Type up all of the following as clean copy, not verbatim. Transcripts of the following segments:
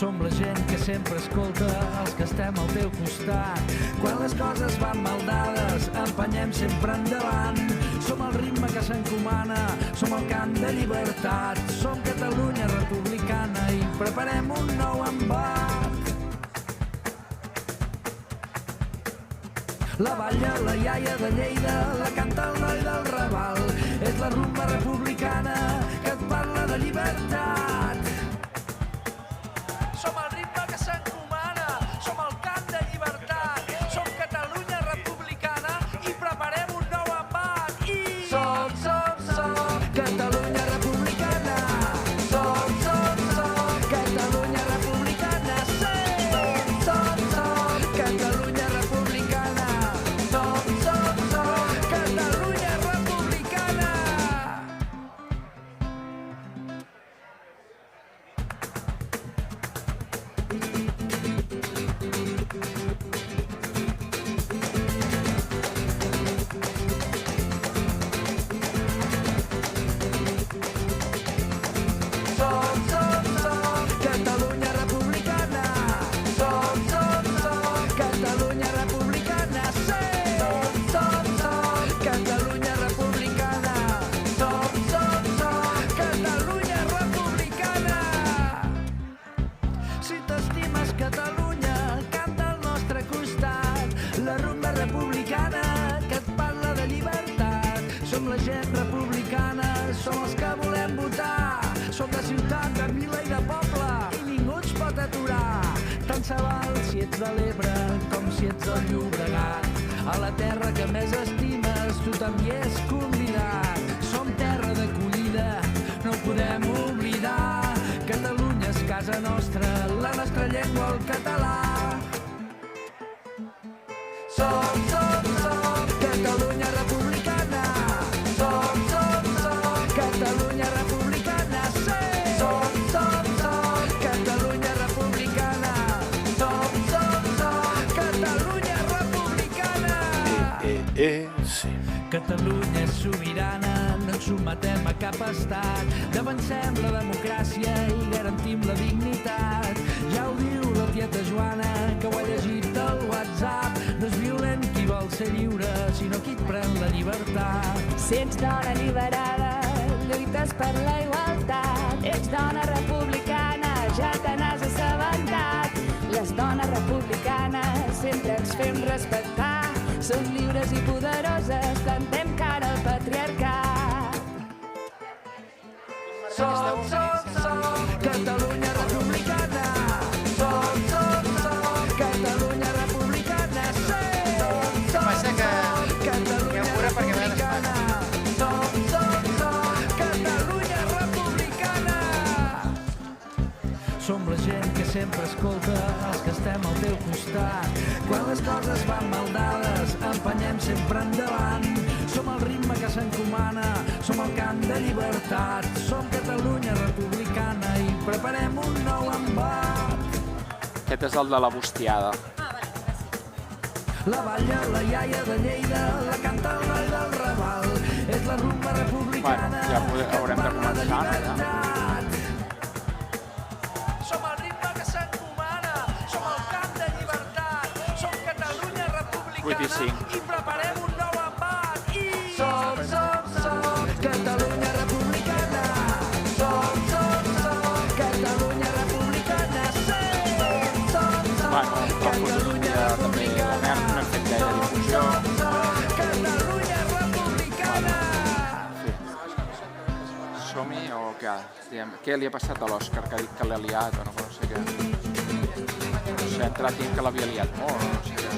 Som la gent que sempre escolta els que estem al teu costat. Quan les coses van mal dades, empenyem sempre endavant. Som el ritme que s'encomana, som el cant de llibertat. Som Catalunya republicana i preparem un nou embat. La balla la iaia de Lleida, la canta el noi del Raval. És la rumba republicana que et parla de llibertat. Som el ritme que s'encomana, som el cant de llibertat. Som Catalunya republicana i preparem un nou embat. Som Catalunya republicana. Som Catalunya republicana. Som Catalunya republicana. Som Catalunya republicana. Catalunya republicana. Som Catalunya republicana. Som Catalunya republicana. Som Catalunya republicana. Si t'estimes Catalunya, canta al nostre costat. La rumba republicana que et parla de llibertat. Som la gent republicana, som els que volem votar. Som de ciutat, de vila i de poble, i ningú ens pot aturar. Tant se val si ets de l'Ebre com si ets del Llobregat. A la terra que més estimes, tothom hi és convidat. Som terra d'acollida, no ho podem oblidar. Catalunya és casa nostra, la nostra llengua el català. Som Catalunya republicana. Som Catalunya republicana. Som Catalunya republicana. Som Catalunya republicana. Sí. Catalunya és sobirana, no ens sotmetem a cap estat. Defensem la democràcia i garantim la dignitat. Ja ho diu la tieta Joana, que ho ha llegit del WhatsApp. No és violent qui vol ser lliure, sinó qui et pren la llibertat. Si ets dona alliberada, lluites per la igualtat. Ets dona republicana, ja te n'has assabentat. Les dones republicanes sempre ens fem respectar. Som lliures i poderoses, plantem cara al patriarcat. Som Catalunya republicana. Som Catalunya republicana. Passa que Catalunya ja ho veurà perquè ve republicana. Som Catalunya republicana. Som la gent que sempre escolta els que estem al teu costat. Quan les coses van mal dades, empenyem sempre endavant. Som el ritme que s'encomana, som el cant de llibertat. Som Catalunya republicana i preparem un nou embat. Aquest és el de la bustiada. La balla la iaia de Lleida, la canta el noi del Raval. És la rumba republicana Bueno, ja que et haurem de parla de començar, ja. llibertat. Som el ritme que s'encomana, som el cant de llibertat. Som Catalunya republicana 85. i preparem un nou embat. Som Catalunya republicana. Som Catalunya republicana. Bueno, la filosofia també no hem fet gaire difusió. Catalunya republicana. Som-hi o què? Què li ha passat a l'Òscar, que ha dit que l'ha liat o no sé què? No sé, ha entrat dient que l'havia liat molt o no sé què.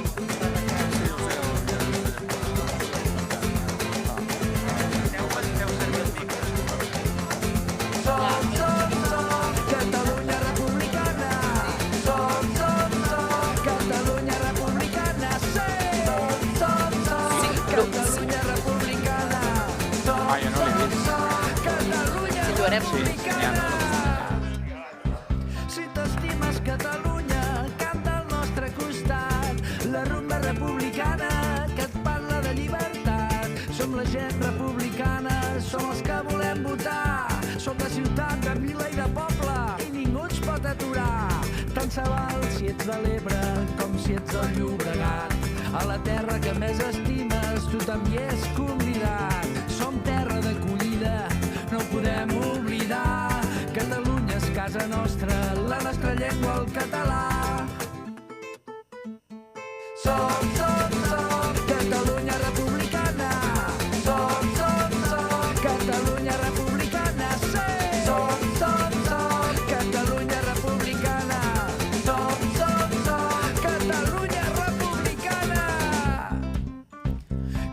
Catalunya republicana. Som Catalunya republicana. Catalunya republicana. Ah, jo no l'he vist. Catalunya Situarem. Sí, n'hi ha. Si t'estimes Catalunya, canta al nostre costat. La rumba republicana que et parla de llibertat. Som la gent republicana, som els que volem votar. Som de ciutat, de vila i de poble, i ningú ens pot aturar. qualsevol, si ets de l'Ebre com si ets del Llobregat. A la terra que més estimes, tothom hi és convidat. Som terra d'acollida, no ho podem oblidar. Catalunya és casa nostra, la nostra llengua el català. Som Catalunya republicana. Som Catalunya republicana. Som Catalunya republicana. Som Catalunya republicana.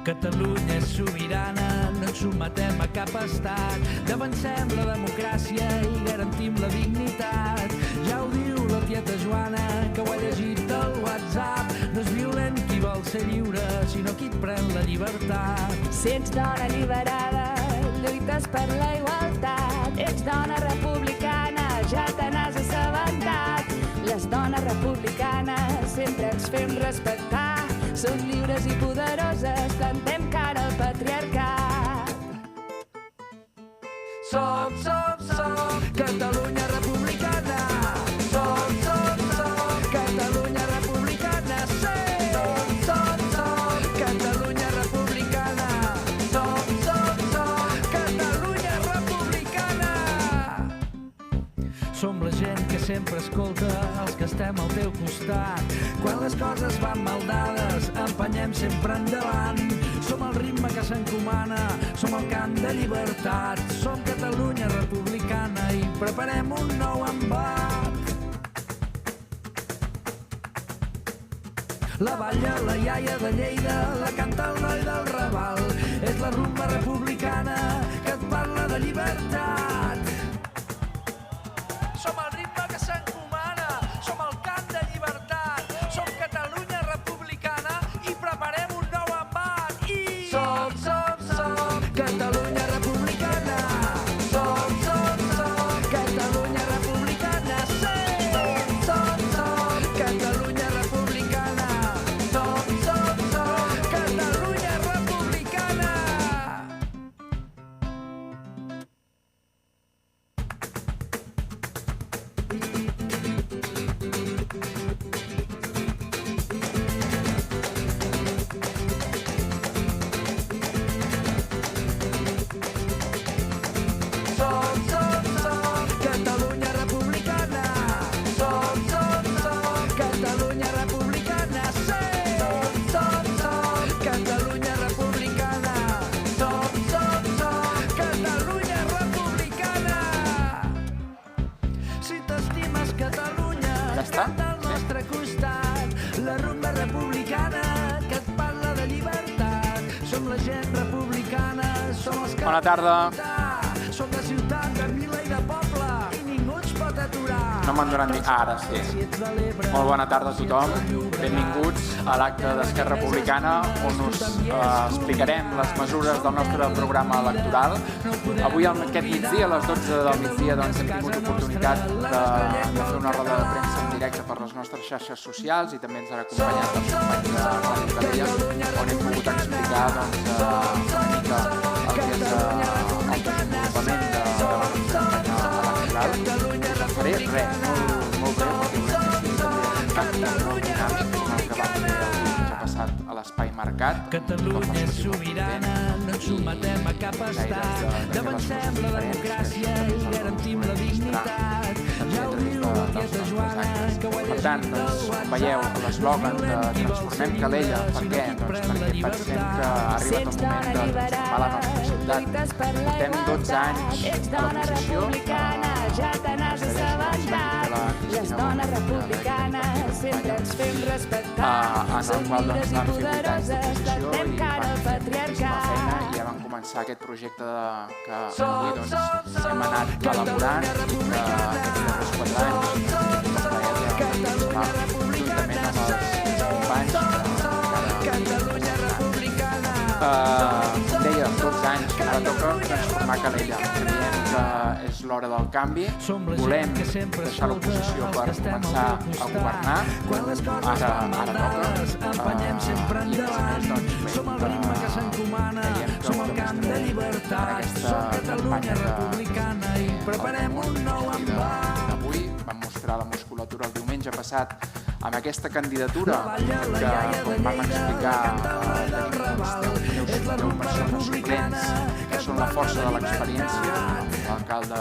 Catalunya és sobirana, no ens sometem a cap estat. Defensem la democràcia i garantim la dignitat. Ja ho diu la tieta Joana, que ho ha llegit del WhatsApp. No és violent qui vol ser lliure, sinó qui et pren la llibertat. Si ets dona alliberada, lluites per la igualtat. Ets dona republicana, ja te n'has assabentat. Les dones republicanes sempre ens fem respectar. Som lliures i poderoses, plantem cara al patriarcat. Som Catalunya republicana. Som Catalunya republicana. Som Catalunya republicana. Som Catalunya republicana. Som la gent que sempre escolta els que estem al teu costat. Quan les coses van mal dades, empenyem sempre endavant. Som el ritme que s'encomana, som el cant de llibertat. Som Catalunya republicana i preparem un nou embat. La balla la iaia de Lleida, la canta el noi del Raval. És la rumba republicana que et parla de llibertat. Som el ritme que s'encomana, som el cant de llibertat. Som Catalunya republicana i preparem un nou embat. I som Catalunya republicana. Som Catalunya republicana. Som Catalunya republicana. Som Catalunya republicana. Catalunya republicana. Som Catalunya republicana. Som Catalunya republicana. Som Catalunya republicana. Si t'estimes Catalunya, Ja està? canta al nostre costat. La rumba republicana que et parla de llibertat. Som la gent republicana, som els que... Bona tarda. Som de ciutat, de vila i de poble, i ningú ens pot aturar. No me'n donen ni... Ara sí. Si ets de l'Ebre, Molt bona tarda a tothom. Benvinguts a l'acte d'Esquerra Republicana, on us explicarem les mesures del nostre programa electoral. Avui, aquest migdia, a les 12 del migdia, doncs, hem tingut l'oportunitat de fer una roda de premsa en directe per les nostres xarxes socials i també ens han acompanyat els companys de Ràdio Calella, on hem pogut explicar doncs, una mica el que és el desenvolupament de la nostra campanya electoral. Faré res, molt breu, perquè volem que sigui també un acte molt dinàmic com el que vam fer el diumenge passat a l'Espai Marcat. Catalunya és sobirana, no ens sometem a cap estat. Defensem la democràcia i garantim la dignitat. Ja ho diu la tieta Joana, que ho ha Per tant, doncs, veieu l'eslògan de Transformem Calella. Per què? Doncs perquè pensem que ha arribat el moment de transformar la nostra ciutat. Portem 12 anys a l'oposició, ja te n'has assabentat. Les dones republicanes sempre ens fem respectar. en el qual doncs, vam fer 8 anys d'oposició i vam fer moltíssima feina i ja vam començar aquest projecte que avui doncs, hem anat elaborant i que aquests darrers 4 anys hem tingut el plaer de participar juntament amb els companys com deia, 12 anys, ara toca transformar Calella. Creiem que és l'hora del canvi, volem deixar l'oposició per començar a governar, ara toca, i a més a més doncs, creiem que ho hem de fer en aquesta campanya que preparem un nou embat. Avui vam mostrar mostrar la musculatura el diumenge passat amb aquesta candidatura que, com vam explicar, tenim 10 persones suplents que són la força de l'experiència, l'alcalde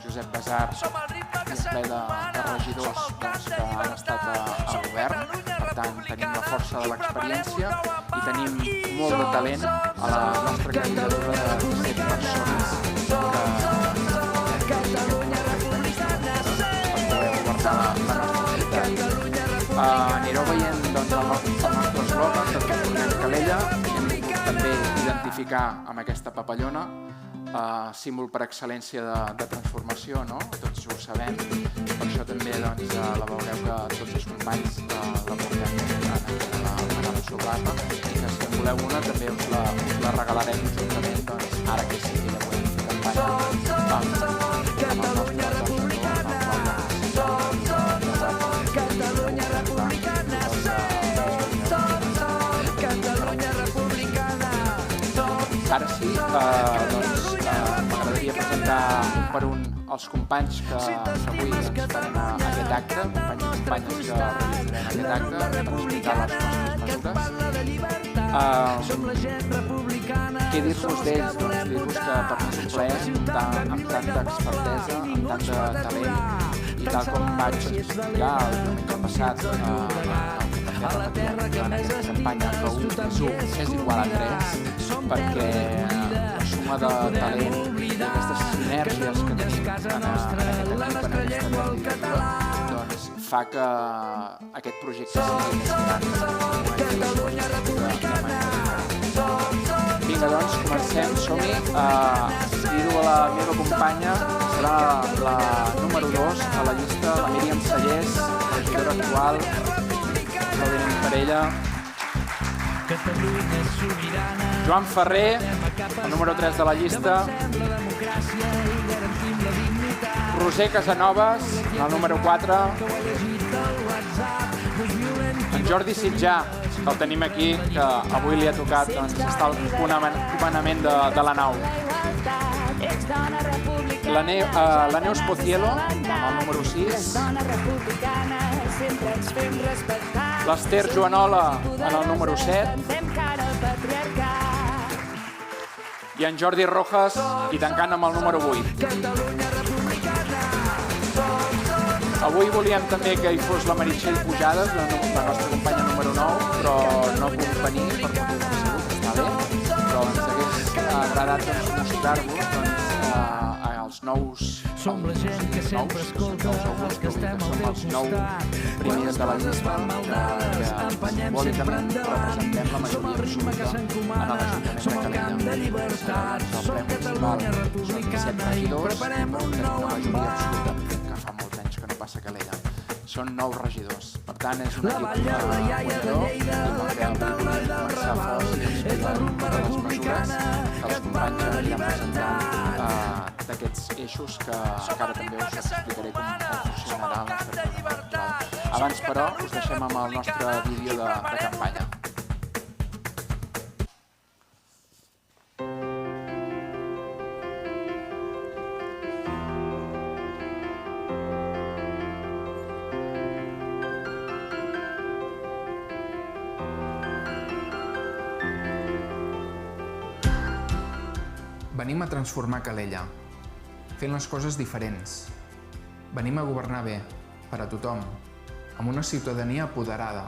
Josep Basart i un ple de regidors que han estat al govern. Per tant, tenim la força de l'experiència i tenim molt de talent a la nostra candidatura de 7 persones que anireu veient el nostre eslògan de Transformem Calella. Hem volgut també identificar amb aquesta papallona, símbol per excel·lència de transformació, no? Tots ho sabem, per això també la veureu que tots els companys la portem a la sobrata i que si en voleu una també us la regalarem juntament, ara que sí que ja podem fer campanya amb el nostre Catalunya republicana, Catalunya republicana. Ara sí, m'agradaria presentar un per un els companys que avui farem aquest acte, companys i companyes que realitzarem aquest acte per explicar les nostres mesures. Què dir-vos d'ells? Doncs dir-vos que per mi és un plaer comptar amb tanta expertesa, amb tant de talent, i tal com vaig explicar el diumenge passat a la terra que en aquesta campanya que 1 més 1 és igual a 3, perquè la suma de talent i aquestes sinergies que tenim en aquest equip, en aquesta candidatura, doncs fa que aquest projecte sigui més gran. Vinga, doncs, comencem, som-hi. Crido a la meva companya, serà la número 2 a la llista, la Míriam Sallés, regidora actual. Aplaudiment per ella. Joan Ferrer, el número 3 de la llista. Roser Casanovas, el número 4. En Jordi Sitjà, que el tenim aquí, que avui li ha tocat estar al comandament de la nau. La Neus Pocielo, el número 6. L'Ester Joanola, en el número 7. I en Jordi Rojas, i tancant amb el número 8. Avui volíem també que hi fos la Meritxell Pujades, la nostra companya número 9, però no puc venir per motius de salut, està bé, però ens hagués agradat mostrar-vos els nous som la gent que sempre escolta els que estem al teu costat. Quan les coses van maldades, empenyem sempre endavant. Som el ritme que s'encomana, som el camp de llibertat. Som Catalunya republicana i preparem un nou embat. Que fa molts anys que no passa Calella. Són 9 regidors. Per tant, és un equip guanyador i la cantaula i del Raval. És la rumba republicana que et parla de llibertat. D'aquests eixos que ara també us explicaré com funcionarà la nostra electoral. Abans, però, us deixem amb el nostre vídeo de campanya. Venim a transformar Calella, fent les coses diferents. Venim a governar bé, per a tothom, amb una ciutadania apoderada,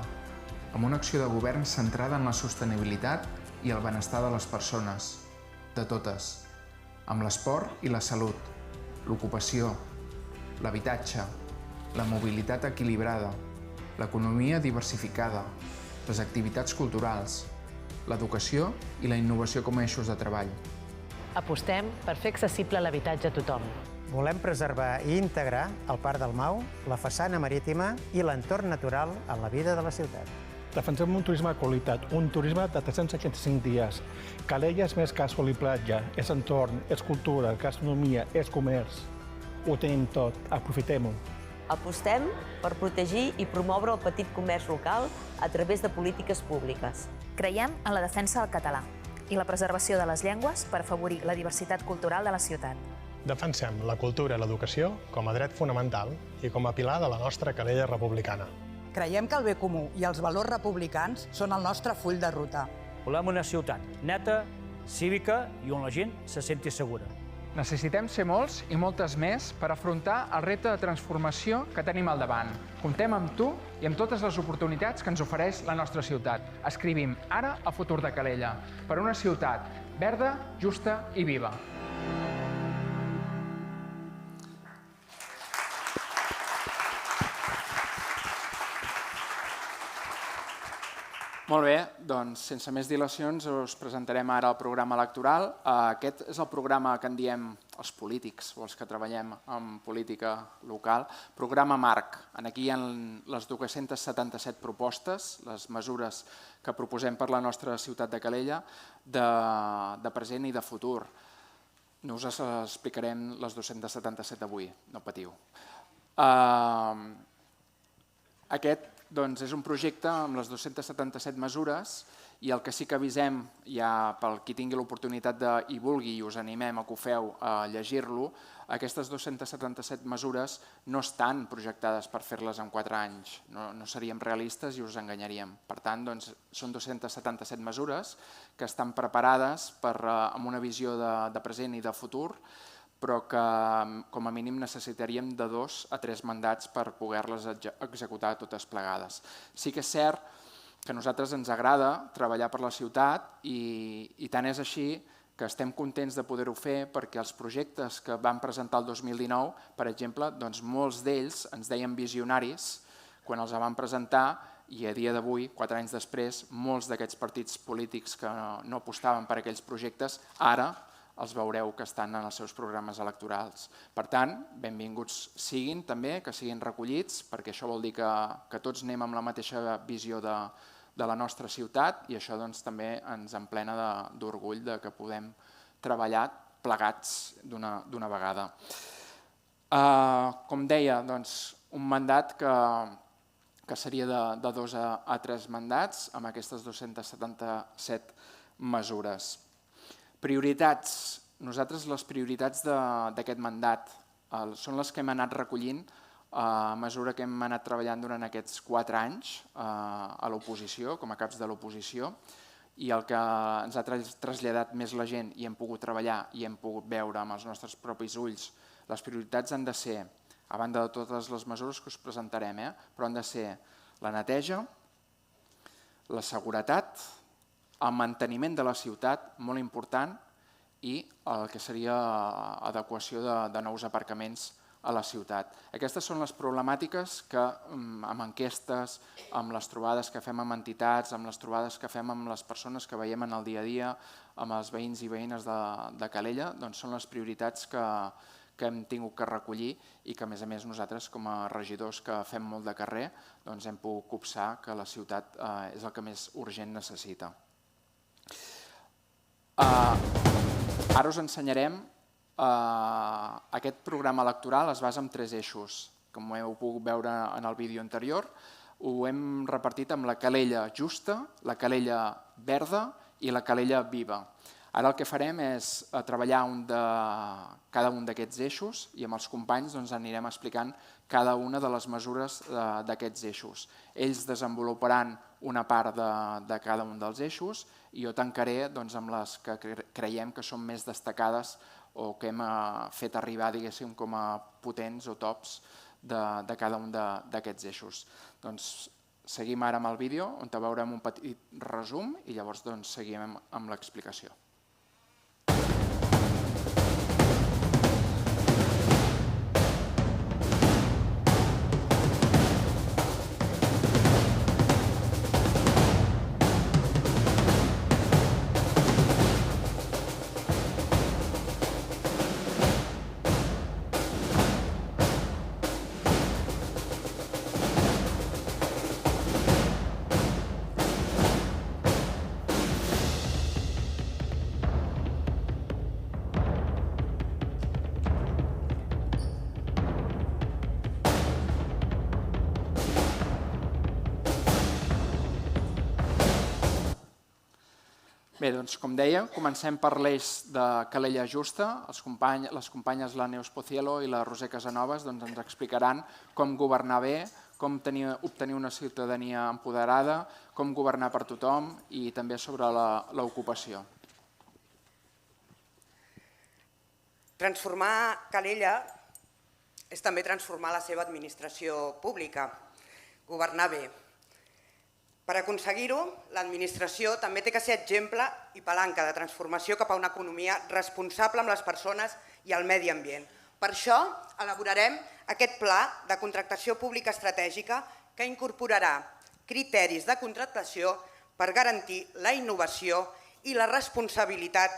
amb una acció de govern centrada en la sostenibilitat i el benestar de les persones, de totes, amb l'esport i la salut, l'ocupació, l'habitatge, la mobilitat equilibrada, l'economia diversificada, les activitats culturals, l'educació i la innovació com a eixos de treball. Apostem per fer accessible l'habitatge a tothom. Volem preservar i integrar el Parc del Mau, la façana marítima i l'entorn natural en la vida de la ciutat. Defensem un turisme de qualitat, un turisme de 365 dies. Calella és més que sol i platja, és entorn, és cultura, gastronomia, és comerç. Ho tenim tot, aprofitem-ho. Apostem per protegir i promoure el petit comerç local a través de polítiques públiques. Creiem en la defensa del català i la preservació de les llengües per afavorir la diversitat cultural de la ciutat. Defensem la cultura i l'educació com a dret fonamental i com a pilar de la nostra calella republicana. Creiem que el bé comú i els valors republicans són el nostre full de ruta. Volem una ciutat neta, cívica i on la gent se senti segura. Necessitem ser molts i moltes més per afrontar el repte de transformació que tenim al davant. Comptem amb tu i amb totes les oportunitats que ens ofereix la nostra ciutat. Escrivim ara a Futur de Calella, per una ciutat verda, justa i viva. Molt bé, doncs sense més dilacions us presentarem ara el programa electoral. Aquest és el programa que en diem els polítics o els que treballem en política local. Programa marc. Aquí hi ha les 277 propostes, les mesures que proposem per la nostra ciutat de Calella, de present i de futur. No us explicarem les 277 avui, no patiu. Aquest és un projecte amb les 277 mesures i el que sí que avisem, ja pel qui tingui l'oportunitat i vulgui i us animem a que ho feu a llegir-lo, aquestes 277 mesures no estan projectades per fer-les en 4 anys, no seríem realistes i us enganyaríem. Per tant, són 277 mesures que estan preparades amb una visió de present i de futur, però que com a mínim necessitaríem de 2 a 3 mandats per poder-les executar totes plegades. Sí que és cert que a nosaltres ens agrada treballar per la ciutat i tant és així que estem contents de poder-ho fer perquè els projectes que vam presentar el 2019, per exemple, molts d'ells ens deien visionaris quan els vam presentar i a dia d'avui, 4 anys després, molts d'aquests partits polítics que no apostaven per aquells projectes, ara els veureu que estan en els seus programes electorals. Per tant, benvinguts siguin també, que siguin recollits, perquè això vol dir que tots anem amb la mateixa visió de la nostra ciutat i això també ens emplena d'orgull que podem treballar plegats d'una vegada. Com deia, un mandat que seria de 2 a 3 mandats amb aquestes 277 mesures. Prioritats. Nosaltres les prioritats d'aquest mandat són les que hem anat recollint a mesura que hem anat treballant durant aquests 4 anys a l'oposició, com a caps de l'oposició, i el que ens ha traslladat més la gent i hem pogut treballar i hem pogut veure amb els nostres propis ulls, les prioritats han de ser, a banda de totes les mesures que us presentarem, però han de ser la neteja, la seguretat, el manteniment de la ciutat, molt important, i el que seria adequació de nous aparcaments a la ciutat. Aquestes són les problemàtiques que amb enquestes, amb les trobades que fem amb entitats, amb les trobades que fem amb les persones que veiem en el dia a dia, amb els veïns i veïnes de Calella, són les prioritats que hem tingut que recollir i que a més nosaltres com a regidors que fem molt de carrer hem pogut copsar que la ciutat és el que més urgent necessita. Ara us ensenyarem aquest programa electoral, es basa en 3 eixos. Com heu pogut veure en el vídeo anterior, ho hem repartit amb la Calella justa, la Calella verda i la Calella viva. Ara el que farem és treballar cada un d'aquests eixos i amb els companys anirem explicant cada una de les mesures d'aquests eixos. Ells desenvoluparan una part de cada un dels eixos i jo tancaré amb les que creiem que són més destacades o que hem fet arribar com a potents o tops de cada un d'aquests eixos. Seguim ara amb el vídeo on veurem un petit resum i llavors seguim amb l'explicació. Bé, doncs, com deia, comencem per l'eix de Calella Justa. Les companyes la Neus Pocielo i la Roser Casanovas ens explicaran com governar bé, com obtenir una ciutadania empoderada, com governar per tothom i també sobre l'ocupació. Transformar Calella és també transformar la seva administració pública, governar bé. Per aconseguir-ho, l'administració també té que ser exemple i palanca de transformació cap a una economia responsable amb les persones i el medi ambient. Per això elaborarem aquest pla de contractació pública estratègica que incorporarà criteris de contractació per garantir la innovació i la responsabilitat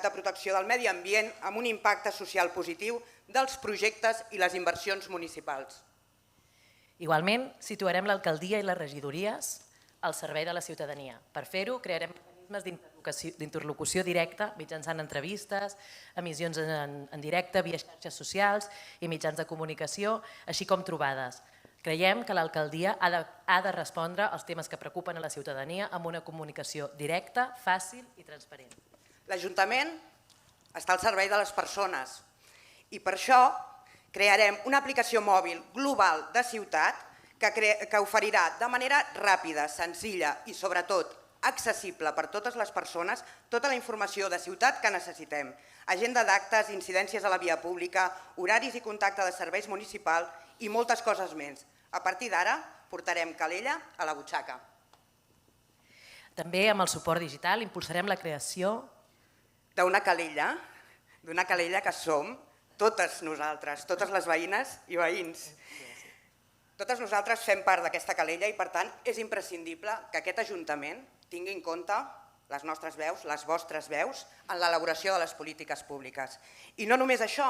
de protecció del medi ambient amb un impacte social positiu dels projectes i les inversions municipals. Igualment, situarem l'alcaldia i les regidories al servei de la ciutadania. Per fer-ho, crearem mecanismes d'interlocució directa mitjançant entrevistes, emissions en directe, via xarxes socials i mitjans de comunicació, així com trobades. Creiem que l'alcaldia ha de respondre als temes que preocupen a la ciutadania amb una comunicació directa, fàcil i transparent. L'Ajuntament està al servei de les persones i per això crearem una aplicació mòbil global de ciutat que oferirà de manera ràpida, senzilla i sobretot accessible per totes les persones tota la informació de ciutat que necessitem, agenda d'actes, incidències a la via pública, horaris i contacte de serveis municipals i moltes coses més. A partir d'ara portarem Calella a la butxaca. També amb el suport digital impulsarem la creació d'una Calella que som totes nosaltres, totes les veïnes i veïns. Totes nosaltres fem part d'aquesta Calella i, per tant, és imprescindible que aquest Ajuntament tingui en compte les nostres veus, les vostres veus, en l'elaboració de les polítiques públiques. I no només això,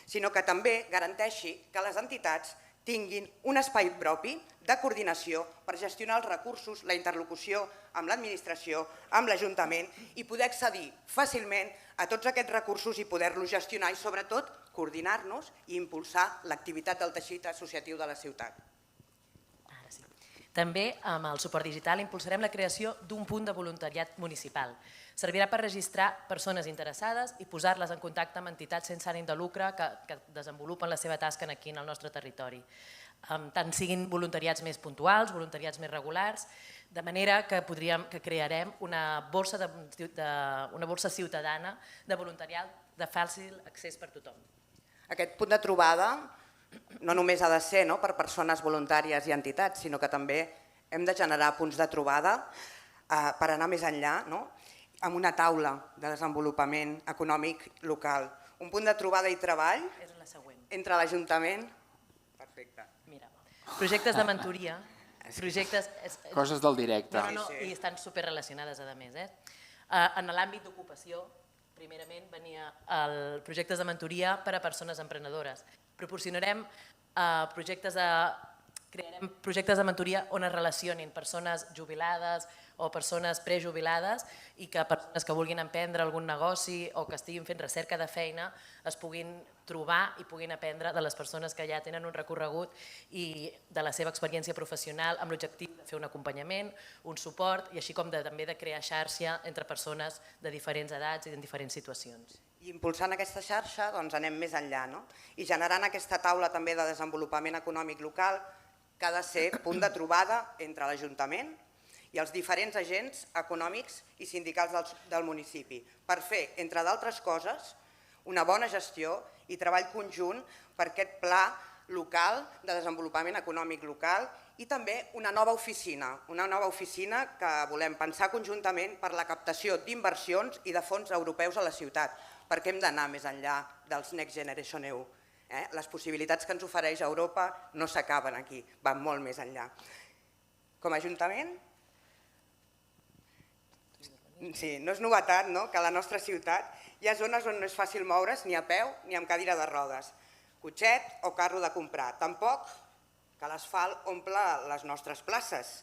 sinó que també garanteixi que les entitats tinguin un espai propi de coordinació per gestionar els recursos, la interlocució amb l'administració, amb l'Ajuntament i poder accedir fàcilment a tots aquests recursos i poder-los gestionar i, sobretot, coordinar-nos i impulsar l'activitat del teixit associatiu de la ciutat. També, amb el suport digital, impulsarem la creació d'un punt de voluntariat municipal. Servirà per registrar persones interessades i posar-les en contacte amb entitats sense ànim de lucre que desenvolupen la seva tasca aquí en el nostre territori. Tant siguin voluntariats més puntuals, voluntariats més regulars, de manera que crearem una borsa ciutadana de voluntariat de fàcil accés per tothom. Aquest punt de trobada no només ha de ser per persones voluntàries i entitats, sinó que també hem de generar punts de trobada per anar més enllà, amb una taula de desenvolupament econòmic local. Un punt de trobada i treball entre l'Ajuntament... Perfecte. Projectes de mentoria. Coses del directe. I estan superrelacionades, a més. En l'àmbit d'ocupació, primerament, venia projectes de mentoria per a persones emprenedores. Proporcionarem projectes de mentoria on es relacionin persones jubilades o persones prejubilades i que persones que vulguin emprendre algun negoci o que estiguin fent recerca de feina es puguin trobar i puguin aprendre de les persones que ja tenen un recorregut i de la seva experiència professional amb l'objectiu de fer un acompanyament, un suport i així com també de crear xarxa entre persones de diferents edats i en diferents situacions. I impulsant aquesta xarxa anem més enllà i generant aquesta taula també de desenvolupament econòmic local que ha de ser punt de trobada entre l'Ajuntament i els diferents agents econòmics i sindicals del municipi per fer, entre d'altres coses, una bona gestió i treball conjunt per aquest pla local de desenvolupament econòmic local i també una nova oficina que volem pensar conjuntament per la captació d'inversions i de fons europeus a la ciutat, perquè hem d'anar més enllà dels Next Generation EU. Les possibilitats que ens ofereix Europa no s'acaben aquí, van molt més enllà. Com a Ajuntament, sí, no és novetat que a la nostra ciutat hi ha zones on no és fàcil moure's ni a peu ni amb cadira de rodes, cotxet o carro de comprar. Tampoc que l'asfalt omple les nostres places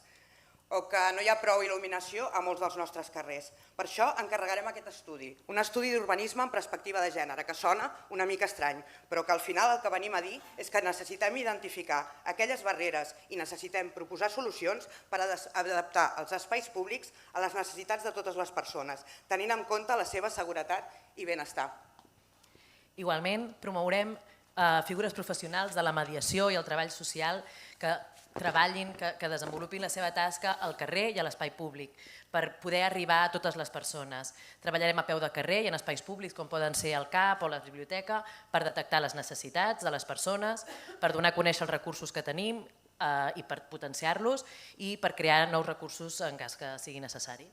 o que no hi ha prou il·luminació a molts dels nostres carrers. Per això encarregarem aquest estudi, un estudi d'urbanisme en perspectiva de gènere, que sona una mica estrany, però que al final el que venim a dir és que necessitem identificar aquelles barreres i necessitem proposar solucions per adaptar els espais públics a les necessitats de totes les persones, tenint en compte la seva seguretat i benestar. Igualment, promourem figures professionals de la mediació i el treball social que treballin, que desenvolupin la seva tasca al carrer i a l'espai públic per poder arribar a totes les persones. Treballarem a peu de carrer i en espais públics com poden ser el CAP o la biblioteca per detectar les necessitats de les persones, per donar a conèixer els recursos que tenim i per potenciar-los i per crear nous recursos en cas que sigui necessari.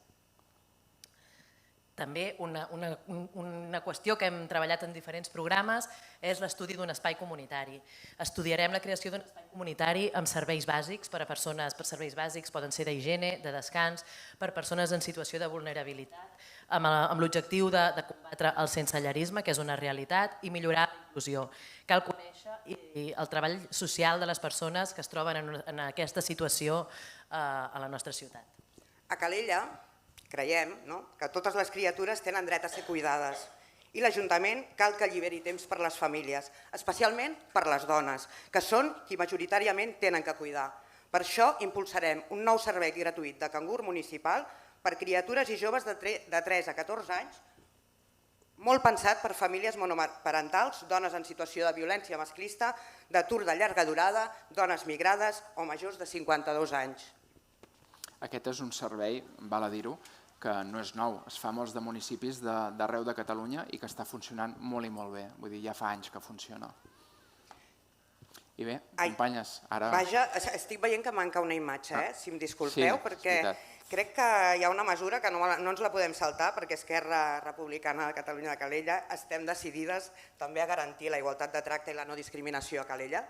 També una qüestió que hem treballat en diferents programes és l'estudi d'un espai comunitari. Estudiarem la creació d'un espai comunitari amb serveis bàsics per a persones, serveis bàsics poden ser d'higiene, de descans, per persones en situació de vulnerabilitat, amb l'objectiu de combatre el sensellarisme, que és una realitat, i millorar la inclusió. Cal conèixer el treball social de les persones que es troben en aquesta situació a la nostra ciutat. A Calella creiem que totes les criatures tenen dret a ser cuidades i l'Ajuntament cal que alliberi temps per les famílies, especialment per les dones, que són qui majoritàriament tenen que cuidar. Per això impulsarem un nou servei gratuït de cangur municipal per criatures i joves de 3 a 14 anys, molt pensat per famílies monoparentals, dones en situació de violència masclista, d'atur de llarga durada, dones migrades o majors de 52 anys. Aquest és un servei, val a dir-ho, que no és nou, es fa a molts de municipis d'arreu de Catalunya i que està funcionant molt i molt bé, vull dir, ja fa anys que funciona. I bé, companyes, ara... Vaja, estic veient que manca una imatge, si em disculpeu, perquè crec que hi ha una mesura que no ens la podem saltar, perquè Esquerra Republicana de Catalunya de Calella estem decidides també a garantir la igualtat de tracte i la no discriminació a Calella,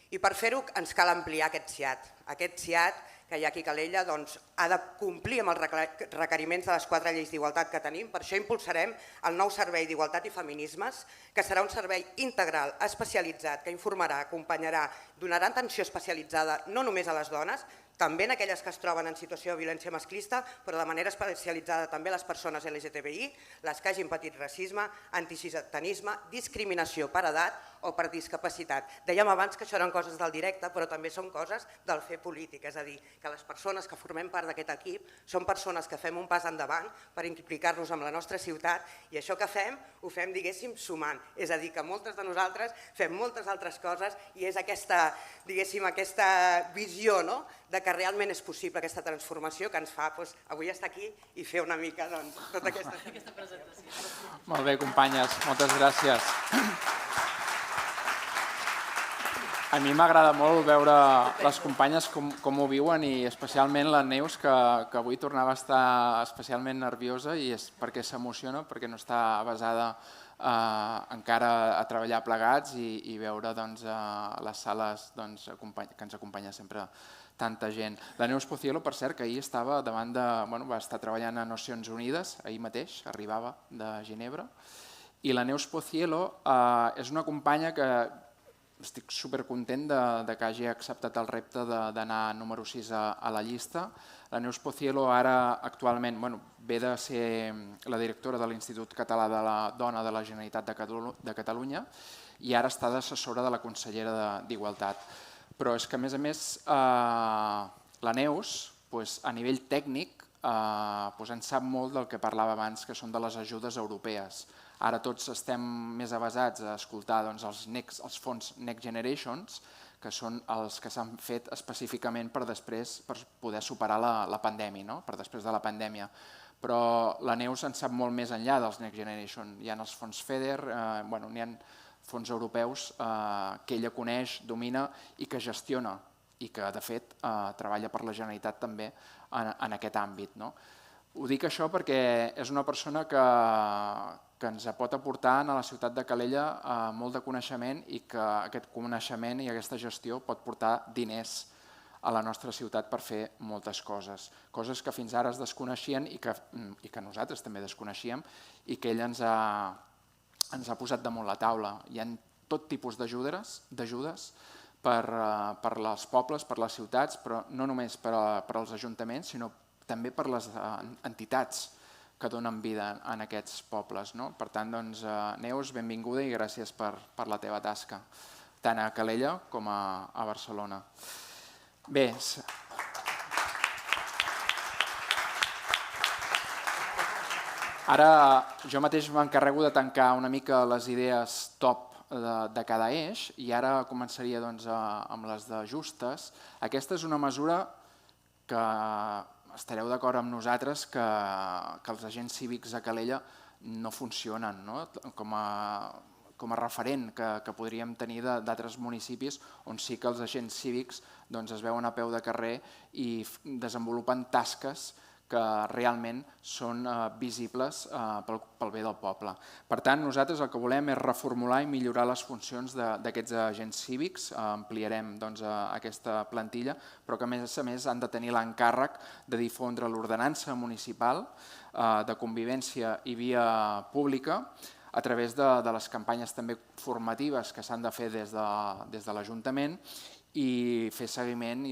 i per fer-ho ens cal ampliar aquest CIAT. Aquest CIAT que hi ha aquí a Calella ha de complir amb els requeriments de les 4 lleis d'igualtat que tenim. Per això impulsarem el nou Servei d'Igualtat i Feminismes, que serà un servei integral, especialitzat, que informarà, acompanyarà, donarà atenció especialitzada no només a les dones, també en aquelles que es troben en situació de violència masclista, però de manera especialitzada també a les persones LGTBI, les que hagin patit racisme, antisitanisme, discriminació per edat o per discapacitat. Dèiem abans que això eren coses del directe, però també són coses del fer polític, és a dir, que les persones que formem part d'aquest equip són persones que fem un pas endavant per implicar-nos amb la nostra ciutat i això que fem, ho fem, diguéssim, sumant. És a dir, que moltes de nosaltres fem moltes altres coses i és aquesta, diguéssim, aquesta visió de que realment és possible aquesta transformació que ens fa avui estar aquí i fer una mica tota aquesta presentació. Molt bé, companyes, moltes gràcies. A mi m'agrada molt veure les companyes com ho viuen i especialment la Neus, que avui tornava a estar especialment nerviosa i és perquè s'emociona, perquè no està basada encara a treballar plegats i veure les sales que ens acompanya sempre tanta gent. La Neus Pocielo, per cert, que ahir estava davant de... va estar treballant a Nacions Unides, ahir mateix, arribava de Ginebra, i la Neus Pocielo és una companya que estic supercontent que hagi acceptat el repte d'anar número 6 a la llista. La Neus Pocielo ara actualment ve de ser la directora de l'Institut Català de la Dona de la Generalitat de Catalunya i ara està d'assessora de la consellera d'Igualtat. Però és que, a més, la Neus, a nivell tècnic, en sap molt del que parlava abans, que són de les ajudes europees. Ara tots estem més avasats a escoltar els fons Next Generations, que són els que s'han fet específicament per poder superar la pandèmia, per després de la pandèmia. Però la Neus en sap molt més enllà dels Next Generation. Hi ha els fons FEDER, n'hi ha fons europeus que ella coneix, domina i que gestiona i que, de fet, treballa per la Generalitat també en aquest àmbit. Ho dic això perquè és una persona que ens pot aportar a la ciutat de Calella molt de coneixement i que aquest coneixement i aquesta gestió pot portar diners a la nostra ciutat per fer moltes coses. Coses que fins ara es desconeixien i que nosaltres també desconeixíem i que ella ens ha posat damunt la taula. Hi ha tot tipus d'ajudes per als pobles, per les ciutats, però no només per als ajuntaments, sinó també per les entitats que donen vida en aquests pobles. Per tant, Neus, benvinguda i gràcies per la teva tasca, tant a Calella com a Barcelona. Bé, ara jo mateix m'encarrego de tancar una mica les idees top de cada eix i ara començaria amb les de justes. Aquesta és una mesura que estareu d'acord amb nosaltres que els agents cívics a Calella no funcionen com a referent que podríem tenir d'altres municipis on sí que els agents cívics es veuen a peu de carrer i desenvolupen tasques que realment són visibles pel bé del poble. Per tant, nosaltres el que volem és reformular i millorar les funcions d'aquests agents cívics, ampliarem aquesta plantilla, però que a més han de tenir l'encàrrec de difondre l'ordenança municipal de convivència i via pública a través de les campanyes també formatives que s'han de fer des de l'Ajuntament i fer seguiment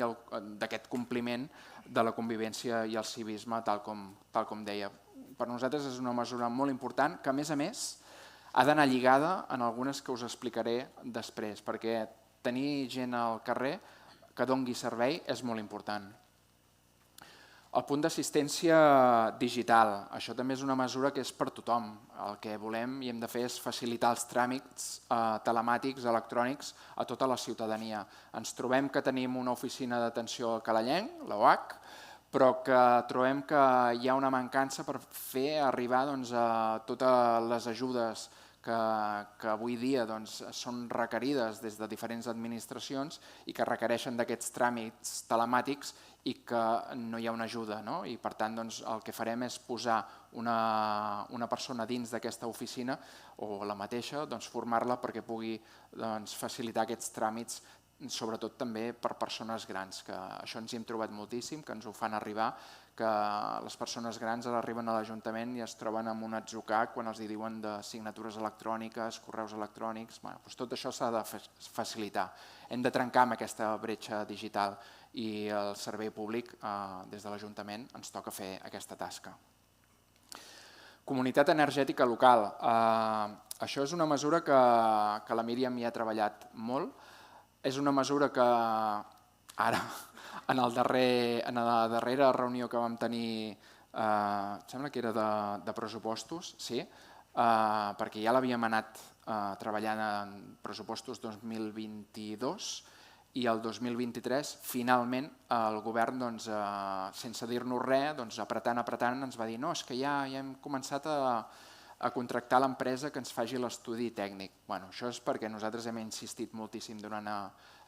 d'aquest compliment de la convivència i el civisme, tal com deia. Per nosaltres és una mesura molt important que, a més, ha d'anar lligada en algunes que us explicaré després, perquè tenir gent al carrer que doni servei és molt important. El punt d'assistència digital, això també és una mesura que és per tothom. El que volem i hem de fer és facilitar els tràmits telemàtics, electrònics, a tota la ciutadania. Ens trobem que tenim una oficina d'atenció al Calellenc, l'OAC, però que trobem que hi ha una mancança per fer arribar a totes les ajudes que avui dia són requerides des de diferents administracions i que requereixen d'aquests tràmits telemàtics i que no hi ha una ajuda. I per tant el que farem és posar una persona dins d'aquesta oficina o la mateixa, formar-la perquè pugui facilitar aquests tràmits, sobretot també per persones grans, que això ens hi hem trobat moltíssim, que ens ho fan arribar, que les persones grans arriben a l'Ajuntament i es troben amb un atzucac quan els diuen de signatures electròniques, correus electrònics. Tot això s'ha de facilitar. Hem de trencar amb aquesta bretxa digital i el servei públic des de l'Ajuntament ens toca fer aquesta tasca. Comunitat energètica local. Això és una mesura que la Míriam hi ha treballat molt. És una mesura que ara, en la darrera reunió que vam tenir, em sembla que era de pressupostos, sí, perquè ja l'havíem anat treballant en pressupostos 2022 i el 2023 finalment el govern, sense dir-nos res, apretant, ens va dir no, és que ja hem començat a contractar l'empresa que ens faci l'estudi tècnic. Això és perquè nosaltres hem insistit moltíssim durant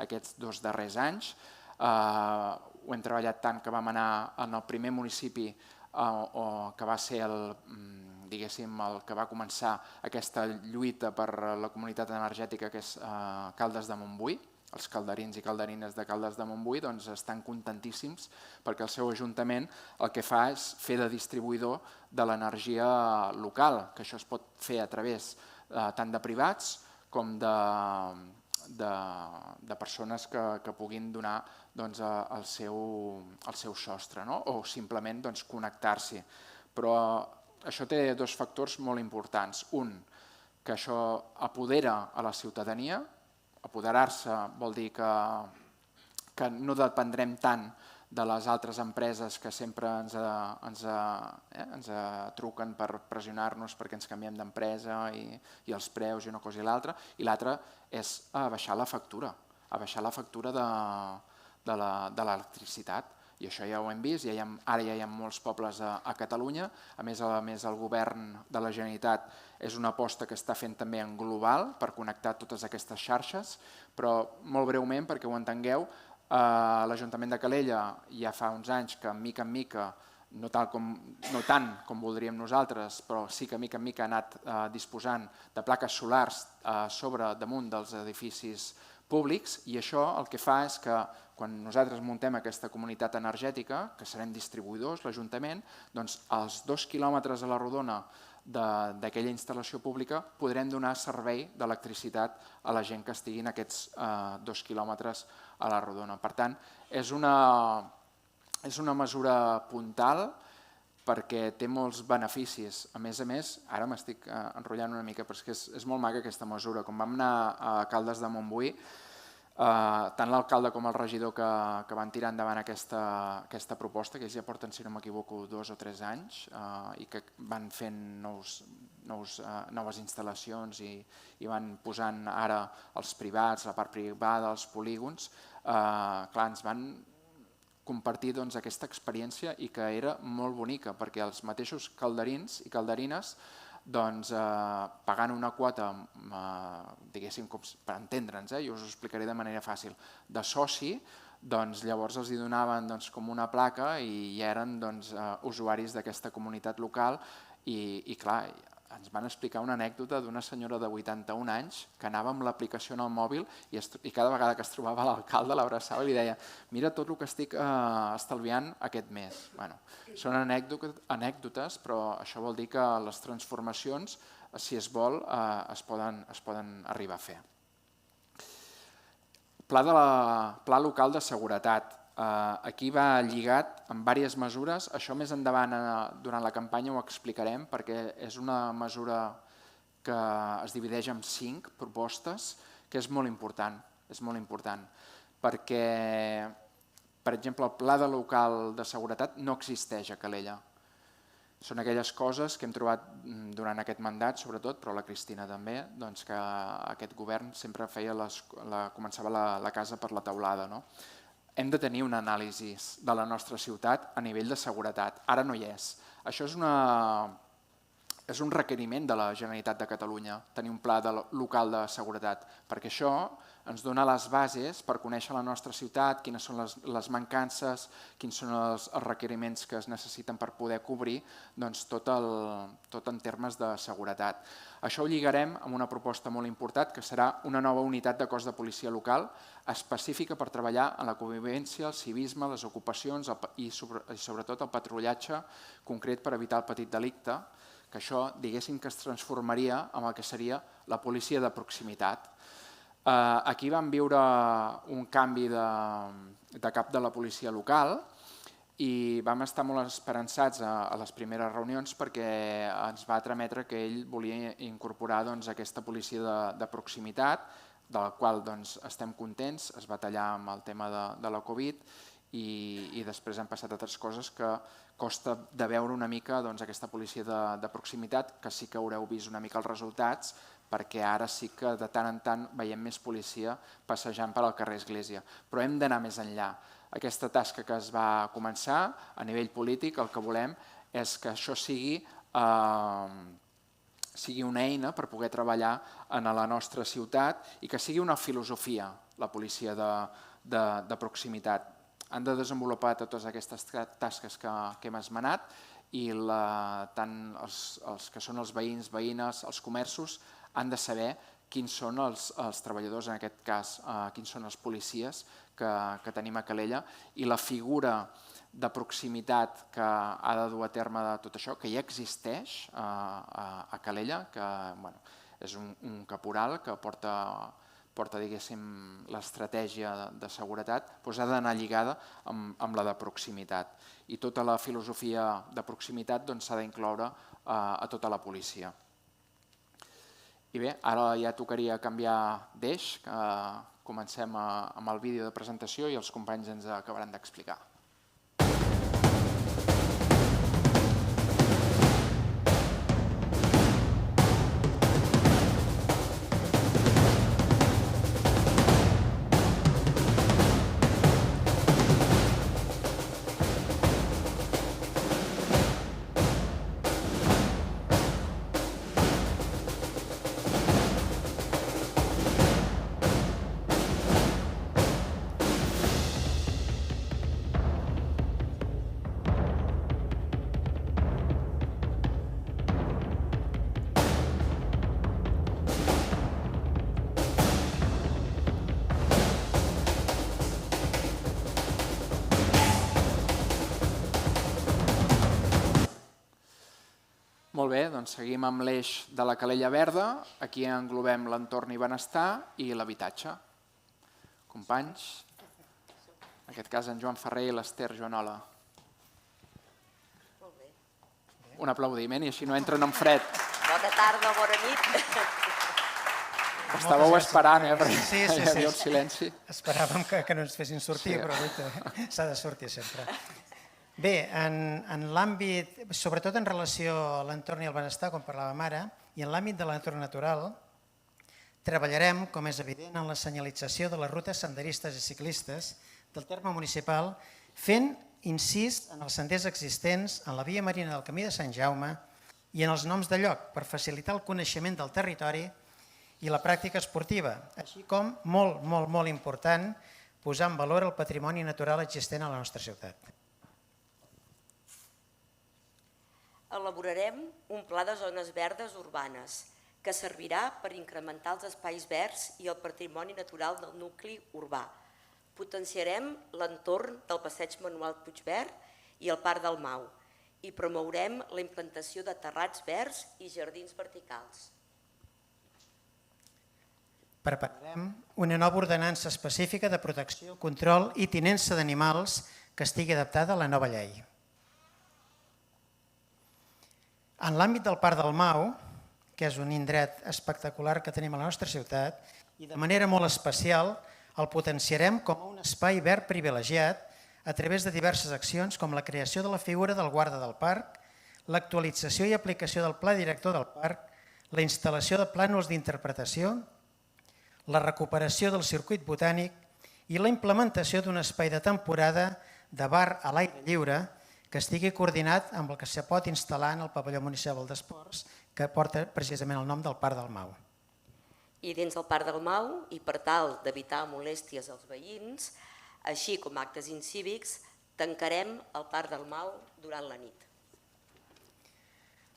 aquests 2 darrers anys. Ho hem treballat tant que vam anar en el primer municipi que va ser el que va començar aquesta lluita per la comunitat energètica, que és Caldes de Montbui. Els calderins i calderines de Caldes de Montbui estan contentíssims perquè el seu ajuntament el que fa és fer de distribuïdor de l'energia local, que això es pot fer a través tant de privats com de persones que puguin donar el seu sostre o simplement connectar-s'hi. Però això té 2 factors molt importants. Un, que això apodera a la ciutadania. Apoderar-se vol dir que no dependrem tant de les altres empreses que sempre ens truquen per pressionar-nos perquè ens canviem d'empresa i els preus i una cosa i l'altra. I l'altra és abaixar la factura de l'electricitat. I això ja ho hem vist, ara ja hi ha molts pobles a Catalunya. A més, el govern de la Generalitat és una aposta que està fent també en global per connectar totes aquestes xarxes, però molt breument, perquè ho entengueu, l'Ajuntament de Calella ja fa uns anys que, mica en mica, no tant com voldríem nosaltres, però sí que mica en mica ha anat disposant de plaques solars damunt dels edificis públics, i això el que fa és que quan nosaltres muntem aquesta comunitat energètica, que serem distribuïdors, l'Ajuntament, doncs als 2 quilòmetres a la rodona d'aquella instal·lació pública podrem donar servei d'electricitat a la gent que estigui en aquests 2 quilòmetres a la rodona. Per tant, és una mesura puntal perquè té molts beneficis. A més, ara m'estic enrotllant una mica, però és molt maca aquesta mesura. Quan vam anar a Caldes de Montbui, tant l'alcalde com el regidor que van tirar endavant aquesta proposta, que ells ja porten, si no m'equivoco, 2 o 3 anys i que van fent noves instal·lacions i van posant ara els privats, la part privada, els polígons, clar, ens van compartir aquesta experiència i que era molt bonica perquè els mateixos calderins i calderines pagant una quota, diguéssim, per entendre'ns, jo us ho explicaré de manera fàcil, de soci, llavors els donaven com una placa i ja eren usuaris d'aquesta comunitat local i clar, ens van explicar una anècdota d'una senyora de 81 anys que anava amb l'aplicació en el mòbil i cada vegada que es trobava l'alcalde l'abraçava i li deia mira tot el que estic estalviant aquest mes. Són anècdotes, però això vol dir que les transformacions, si es vol, es poden arribar a fer. Pla local de seguretat. Aquí va lligat amb diverses mesures, això més endavant durant la campanya ho explicarem perquè és una mesura que es divideix en 5 propostes que és molt important perquè, per exemple, el pla local de seguretat no existeix a Calella. Són aquelles coses que hem trobat durant aquest mandat, sobretot, però la Cristina també, que aquest govern sempre començava la casa per la teulada. Hem de tenir una anàlisi de la nostra ciutat a nivell de seguretat. Ara no hi és. Això és un requeriment de la Generalitat de Catalunya, tenir un pla local de seguretat, perquè això ens dona les bases per conèixer la nostra ciutat, quines són les mancances, quins són els requeriments que es necessiten per poder cobrir tot en termes de seguretat. Això ho lligarem amb una proposta molt important, que serà una nova unitat de cos de policia local específica per treballar en la convivència, el civisme, les ocupacions i sobretot el patrullatge concret per evitar el petit delicte, que això diguéssim que es transformaria en el que seria la policia de proximitat. Aquí vam viure un canvi de cap de la policia local i vam estar molt esperançats a les primeres reunions perquè ens va trametre que ell volia incorporar aquesta policia de proximitat, de la qual estem contents, es va tallar amb el tema de la Covid i després han passat altres coses que costa de veure una mica aquesta policia de proximitat, que sí que haureu vist una mica els resultats, perquè ara sí que de tant en tant veiem més policia passejant per al carrer Església. Però hem d'anar més enllà. Aquesta tasca que es va començar a nivell polític, el que volem és que això sigui una eina per poder treballar en la nostra ciutat i que sigui una filosofia, la policia de proximitat. Han de desenvolupar totes aquestes tasques que hem esmenat i tant els que són els veïns, veïnes, els comerços, han de saber quins són els treballadors, en aquest cas, quins són els policies que tenim a Calella i la figura de proximitat que ha de dur a terme de tot això, que ja existeix a Calella, que és un caporal que porta diguéssim l'estratègia de seguretat, ha d'anar lligada amb la de proximitat. I tota la filosofia de proximitat s'ha d'incloure a tota la policia. I bé, ara ja tocaria canviar d'eix, comencem amb el vídeo de presentació i els companys ens acabaran d'explicar. Molt bé, doncs seguim amb l'eix de la calella verda. Aquí englobem l'entorn i benestar i l'habitatge. Companys, en aquest cas en Joan Ferrer i l'Ester Joanola. Un aplaudiment i així no entren en fred. Bona tarda, bona nit. Estàveu esperant, perquè Sí. hi havia un silenci. Esperàvem que no ens fessin sortir, però avui s'ha de sortir sempre. Bé, en l'àmbit, sobretot en relació a l'entorn i al benestar, com parlàvem ara, i en l'àmbit de l'entorn natural, treballarem, com és evident, en la senyalització de les rutes senderistes i ciclistes del terme municipal, fent incís en els senders existents, en la via marina del Camí de Sant Jaume i en els noms de lloc, per facilitar el coneixement del territori i la pràctica esportiva, així com, molt important, posar en valor el patrimoni natural existent a la nostra ciutat. Elaborarem un pla de zones verdes urbanes que servirà per incrementar els espais verds i el patrimoni natural del nucli urbà. Potenciarem l'entorn del passeig Manuel Puigverd i el Parc del Mau i promourem la implantació de terrats verds i jardins verticals. Prepararem una nova ordenança específica de protecció, control i tinença d'animals que estigui adaptada a la nova llei. En l'àmbit del Parc del Mau, que és un indret espectacular que tenim a la nostra ciutat, i de manera molt especial el potenciarem com a un espai verd privilegiat a través de diverses accions com la creació de la figura del guarda del parc, l'actualització i aplicació del pla director del parc, la instal·lació de plànols d'interpretació, la recuperació del circuit botànic i la implementació d'un espai de temporada de bar a l'aire lliure que estigui coordinat amb el que se pot instal·lar en el pavelló municipal d'esports que porta precisament el nom del Parc del Mau. I dins del Parc del Mau, i per tal d'evitar molèsties als veïns, així com actes incívics, tancarem el Parc del Mau durant la nit.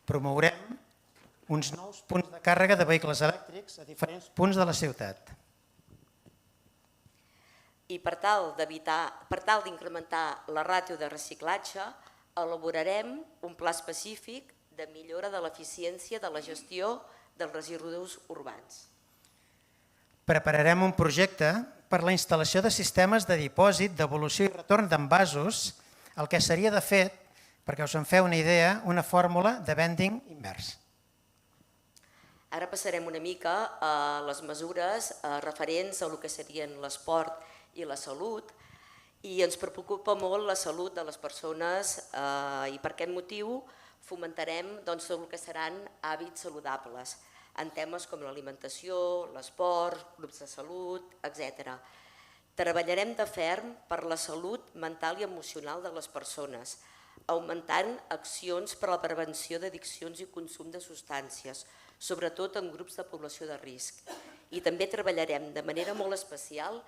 Promourem uns nous punts de càrrega de vehicles elèctrics a diferents punts de la ciutat. I per tal d'incrementar la ràtio de reciclatge, elaborarem un pla específic de millora de l'eficiència de la gestió dels residus urbans. Prepararem un projecte per la instal·lació de sistemes de dipòsit, devolució i retorn d'envasos, el que seria, de fet, perquè us en feu una idea, una fórmula de vending invers. Ara passarem una mica a les mesures referents a el que serien l'esport i la salut, i ens preocupa molt la salut de les persones i per aquest motiu fomentarem tot el que seran hàbits saludables en temes com l'alimentació, l'esport, grups de salut, etc. Treballarem de ferm per la salut mental i emocional de les persones, augmentant accions per a la prevenció d'addiccions i consum de substàncies, sobretot en grups de població de risc. I també treballarem de manera molt especial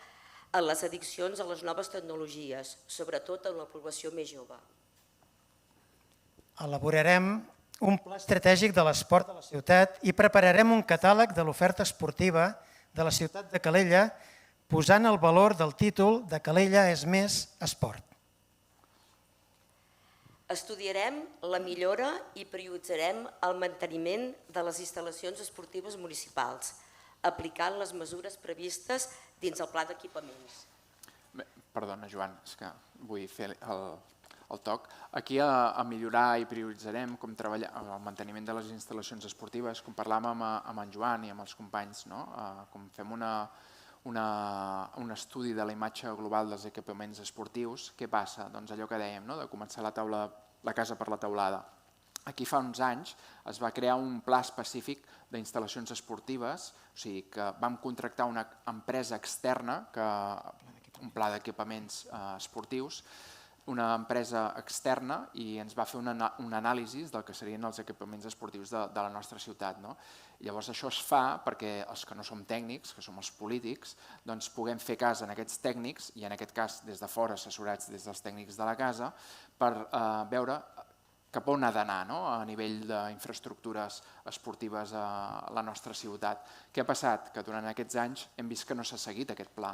en les addiccions a les noves tecnologies, sobretot en la població més jove. Elaborarem un pla estratègic de l'esport de la ciutat i prepararem un catàleg de l'oferta esportiva de la ciutat de Calella, posant el valor del títol de Calella és més esport. Estudiarem la millora i prioritzarem el manteniment de les instal·lacions esportives municipals, aplicant les mesures previstes dins el pla d'equipaments. Perdona, Joan, és que vull fer el toc. Aquí a millorar i prioritzarem com treballar el manteniment de les instal·lacions esportives, com parlàvem amb en Joan i amb els companys, com fem un estudi de la imatge global dels equipaments esportius. Què passa? Doncs allò que dèiem, de començar la casa per la teulada. Aquí fa uns anys es va crear un pla específic d'instal·lacions esportives, o sigui que vam contractar una empresa externa, un pla d'equipaments esportius, una empresa externa, i ens va fer un anàlisi del que serien els equipaments esportius de la nostra ciutat. Llavors això es fa perquè els que no som tècnics, que som els polítics, doncs puguem fer cas en aquests tècnics, i en aquest cas des de fora assessorats des dels tècnics de la casa, per veure cap on ha d'anar a nivell d'infraestructures esportives a la nostra ciutat. Què ha passat? Que durant aquests anys hem vist que no s'ha seguit aquest pla.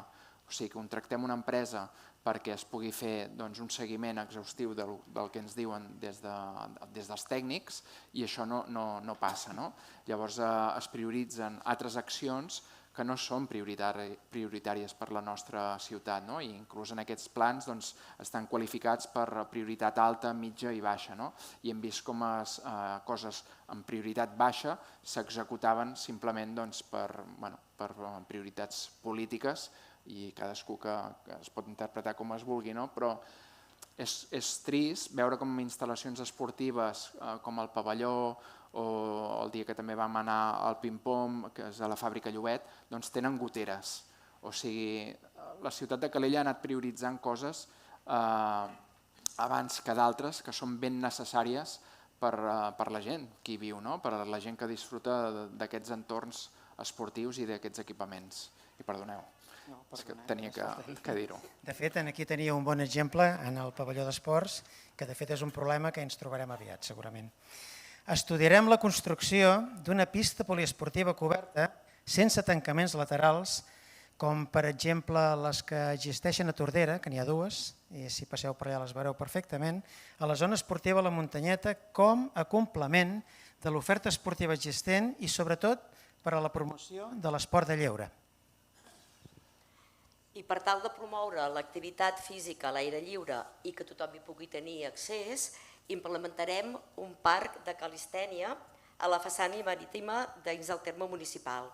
O sigui, contractem una empresa perquè es pugui fer un seguiment exhaustiu del que ens diuen des dels tècnics i això no passa. Llavors es prioritzen altres accions que no són prioritàries per la nostra ciutat i inclús en aquests plans estan qualificats per prioritat alta, mitja i baixa i hem vist com coses amb prioritat baixa s'executaven simplement per prioritats polítiques i cadascú que es pot interpretar com es vulgui, però és trist veure com instal·lacions esportives com el pavelló o el dia que també vam anar al ping-pong, que és a la fàbrica Llobet, doncs tenen goteres. O sigui, la ciutat de Calella ha anat prioritzant coses abans que d'altres que són ben necessàries per la gent que hi viu, per la gent que disfruta d'aquests entorns esportius i d'aquests equipaments. I perdoneu, és que tenia que dir-ho. De fet, aquí tenia un bon exemple en el pavelló d'esports, que de fet és un problema que ens trobarem aviat, segurament. Estudiarem la construcció d'una pista poliesportiva coberta sense tancaments laterals, com per exemple les que existeixen a Tordera, que n'hi ha dues, i si passeu per allà les veureu perfectament, a la zona esportiva La Muntanyeta com a complement de l'oferta esportiva existent i sobretot per a la promoció de l'esport de lleure. I per tal de promoure l'activitat física a l'aire lliure i que tothom hi pugui tenir accés, implementarem un parc de calistènia a la façana marítima dins del terme municipal.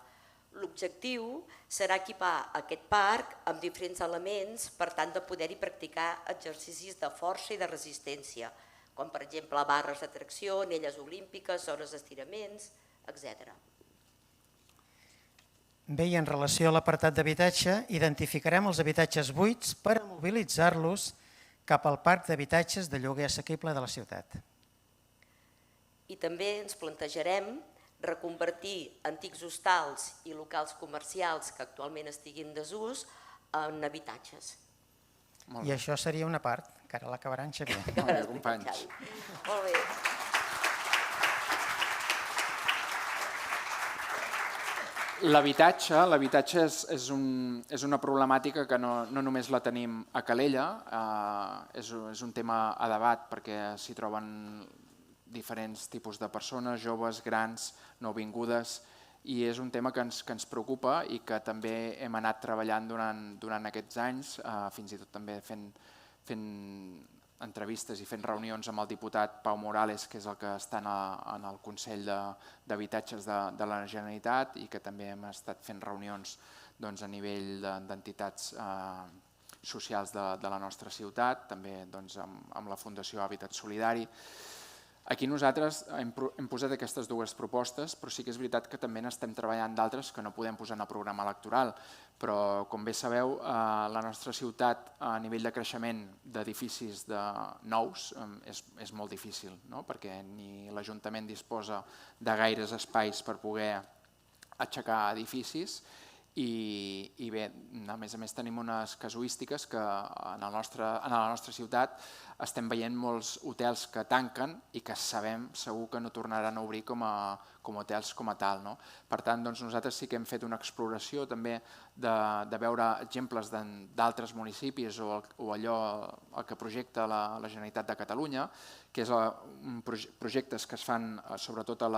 L'objectiu serà equipar aquest parc amb diferents elements per tant de poder-hi practicar exercicis de força i de resistència, com per exemple barres de tracció, anelles olímpiques, zones d'estiraments, etc. Bé, i en relació a l'apartat d'habitatge, identificarem els habitatges buits per a mobilitzar-los cap al parc d'habitatges de lloguer assequible de la ciutat. I també ens plantejarem reconvertir antics hostals i locals comercials que actualment estiguin en desús en habitatges. I això seria una part, que ara l'acabarà en Xavier. Molt bé, companys. Molt bé. L'habitatge és una problemàtica que no només la tenim a Calella, és un tema a debat perquè s'hi troben diferents tipus de persones, joves, grans, nouvingudes, i és un tema que ens preocupa i que també hem anat treballant durant aquests anys, fins i tot també fent entrevistes i fent reunions amb el diputat Pau Morales, que és el que està en el Consell d'Habitatges de la Generalitat i que també hem estat fent reunions a nivell d'entitats socials de la nostra ciutat, també amb la Fundació Hàbitat Solidari. Aquí nosaltres hem posat aquestes dues propostes, però sí que és veritat que també n'estem treballant d'altres que no podem posar en el programa electoral. Però, com bé sabeu, la nostra ciutat a nivell de creixement d'edificis nous és molt difícil, perquè ni l'Ajuntament disposa de gaires espais per poder aixecar edificis i bé, a més tenim unes casuístiques que a la nostra ciutat estem veient molts hotels que tanquen i que sabem segur que no tornaran a obrir com a hotels com a tal. Per tant, nosaltres sí que hem fet una exploració també de veure exemples d'altres municipis o allò que projecta la Generalitat de Catalunya, que és projectes que es fan sobretot a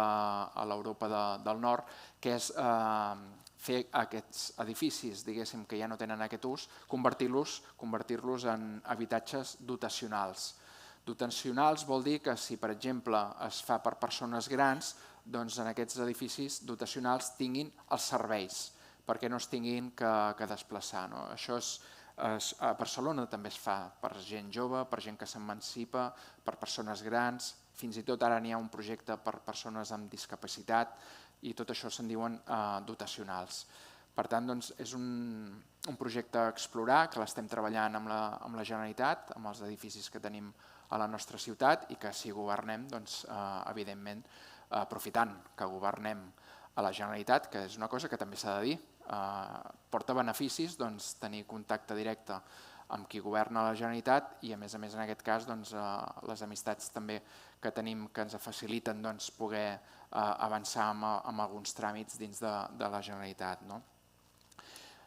l'Europa del Nord, que és fer aquests edificis, diguéssim, que ja no tenen aquest ús, convertir-los en habitatges dotacionals. Dotacionals vol dir que si, per exemple, es fa per persones grans, doncs en aquests edificis dotacionals tinguin els serveis, perquè no es tinguin que desplaçar. Això a Barcelona també es fa per gent jove, per gent que s'emancipa, per persones grans, fins i tot ara n'hi ha un projecte per persones amb discapacitat, i tot això se'n diuen dotacionals. Per tant, és un projecte a explorar, que l'estem treballant amb la Generalitat, amb els edificis que tenim a la nostra ciutat i que si governem, evidentment, aprofitant que governem a la Generalitat, que és una cosa que també s'ha de dir, porta beneficis tenir contacte directe amb qui governa la Generalitat i a més en aquest cas les amistats també que tenim que ens faciliten poder avançar amb alguns tràmits dins de la Generalitat.